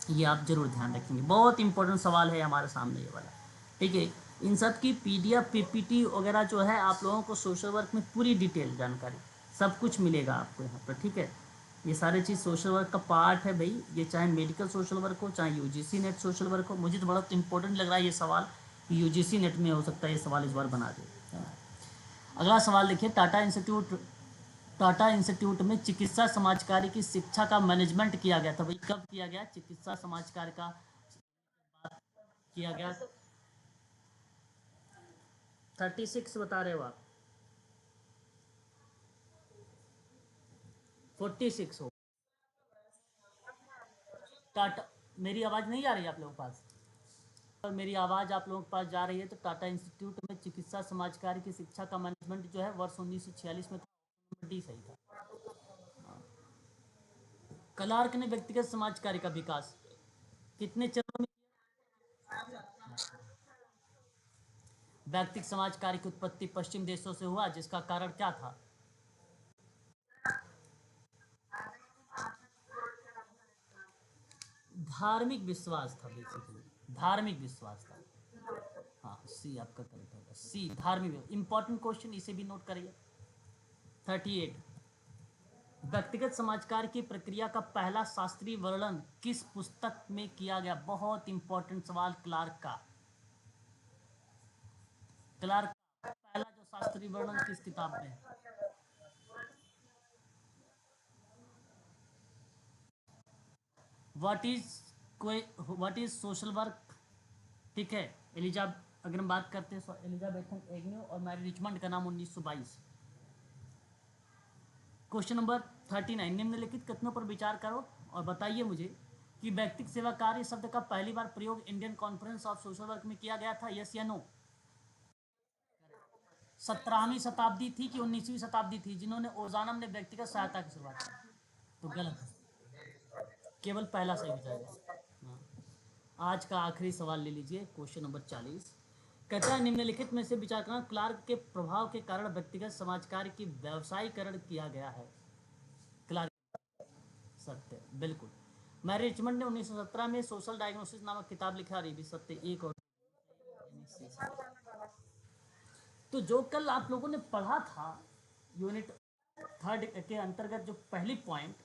Speaker 1: ये आप जरूर ध्यान रखेंगे, बहुत इंपॉर्टेंट सवाल है हमारे सामने ये वाला, ठीक है। इन सब की पीडीएफ पीपीटी वगैरह जो है आप लोगों को सोशल वर्क में पूरी डिटेल जानकारी सब कुछ मिलेगा आपको यहाँ पर, ठीक है। ये सारी चीज़ सोशल वर्क का पार्ट है भाई, ये चाहे मेडिकल सोशल वर्क हो चाहे यूजीसी नेट सोशल वर्क हो। मुझे तो बड़ा इंपॉर्टेंट लग रहा है ये सवाल कि यूजीसी नेट में हो सकता है ये सवाल इस बार बना दे, है ना। अगला सवाल देखिए, टाटा इंस्टीट्यूट में चिकित्सा समाजकार्य की शिक्षा का मैनेजमेंट किया गया था। भाई कब किया गया चिकित्सा समाजकार्य का किया गया? 36 बता रहे हो आप? 46 हो? टाटा, मेरी आवाज़ नहीं आ रही है आप लोगों के पास? और मेरी आवाज़ आप लोगों के पास जा रही है तो टाटा इंस्टीट्यूट में चिकित्सा समाजकार्य की शिक्षा का मैनेजमेंट जो है वर्ष 1946 में था। नंबर डी सही था। क्लार्क ने व्यक्तिगत समाजकार्य का विकास कितने चरणों में? व्यक्तिगत समाजकार्य की उत्पत्ति पश्चिम देशों से हुआ, जिसका कारण क्या था? धार्मिक विश्वास था, बेसिकली धार्मिक विश्वास था। हाँ, सी आपका करेक्ट होगा, सी धार्मिक। इंपॉर्टेंट क्वेश्चन, इसे भी नोट करिए। 38, व्यक्तिगत समाजकार की प्रक्रिया का पहला शास्त्रीय वर्णन किस पुस्तक में किया गया? बहुत इंपॉर्टेंट सवाल क्लार्क का। क्लार्क का पहला जो शास्त्रीय वर्णन किस किताब में है? What is what is social work, ठीक है। एलिजा, अगर हम बात करते हैं एलिजाबेथन एग्न्यू और मैरी रिचमंड का नाम 1922। क्वेश्चन नंबर 39, निम्नलिखित कथनों पर विचार करो और बताइए मुझे कि व्यक्तिगत सेवा कार्य शब्द का पहली बार प्रयोग Indian conference of social work में किया गया था, यस या नो? 17वीं शताब्दी थी कि 19वीं शताब्दी थी जिन्होंने ओजानम ने व्यक्तिगत सहायता की शुरुआत की? तो गलत है, केवल पहला सही हो जाएगा। हाँ। आज का आखिरी सवाल ले लीजिए, क्वेश्चन नंबर 40। कहता है निम्नलिखित में से विचार करना, क्लार्क के प्रभाव के कारण व्यक्तिगत समाज कार्य की व्यवसायीकरण किया गया है। क्लार्क, सत्य, बिल्कुल। मैरी रिचमंड ने 1917 में सोशल डायग्नोसिस नामक किताब लिखा, और ये भी सत्य। एक और तो जो कल आप लोगों ने पढ़ा था यूनिट थर्ड के अंतर्गत जो पहली पॉइंट,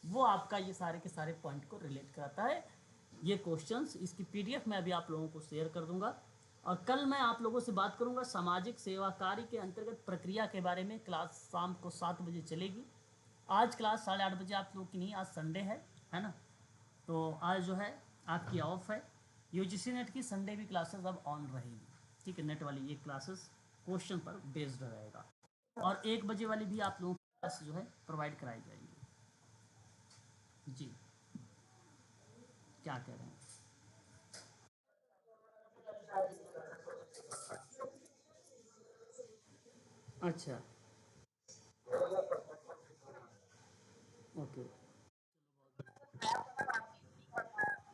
Speaker 1: वो आपका ये सारे के सारे पॉइंट को रिलेट कराता है। ये क्वेश्चंस इसकी पीडीएफ मैं अभी आप लोगों को शेयर कर दूंगा, और कल मैं आप लोगों से बात करूंगा सामाजिक सेवा कार्य के अंतर्गत प्रक्रिया के बारे में। क्लास शाम को 7 बजे चलेगी। आज क्लास 8:30 आप लोग की नहीं, आज संडे है ना। तो आज जो है आपकी ऑफ है। यूजीसी नेट की संडे भी क्लासेस अब ऑन रहेगी, ठीक है। नेट वाली ये क्लासेस क्वेश्चन पर बेस्ड रहेगा, और 1 बजे वाली भी आप लोगों को क्लास जो है प्रोवाइड कराई जाएगी। जी, क्या कह रहे हैं? अच्छा, ओके।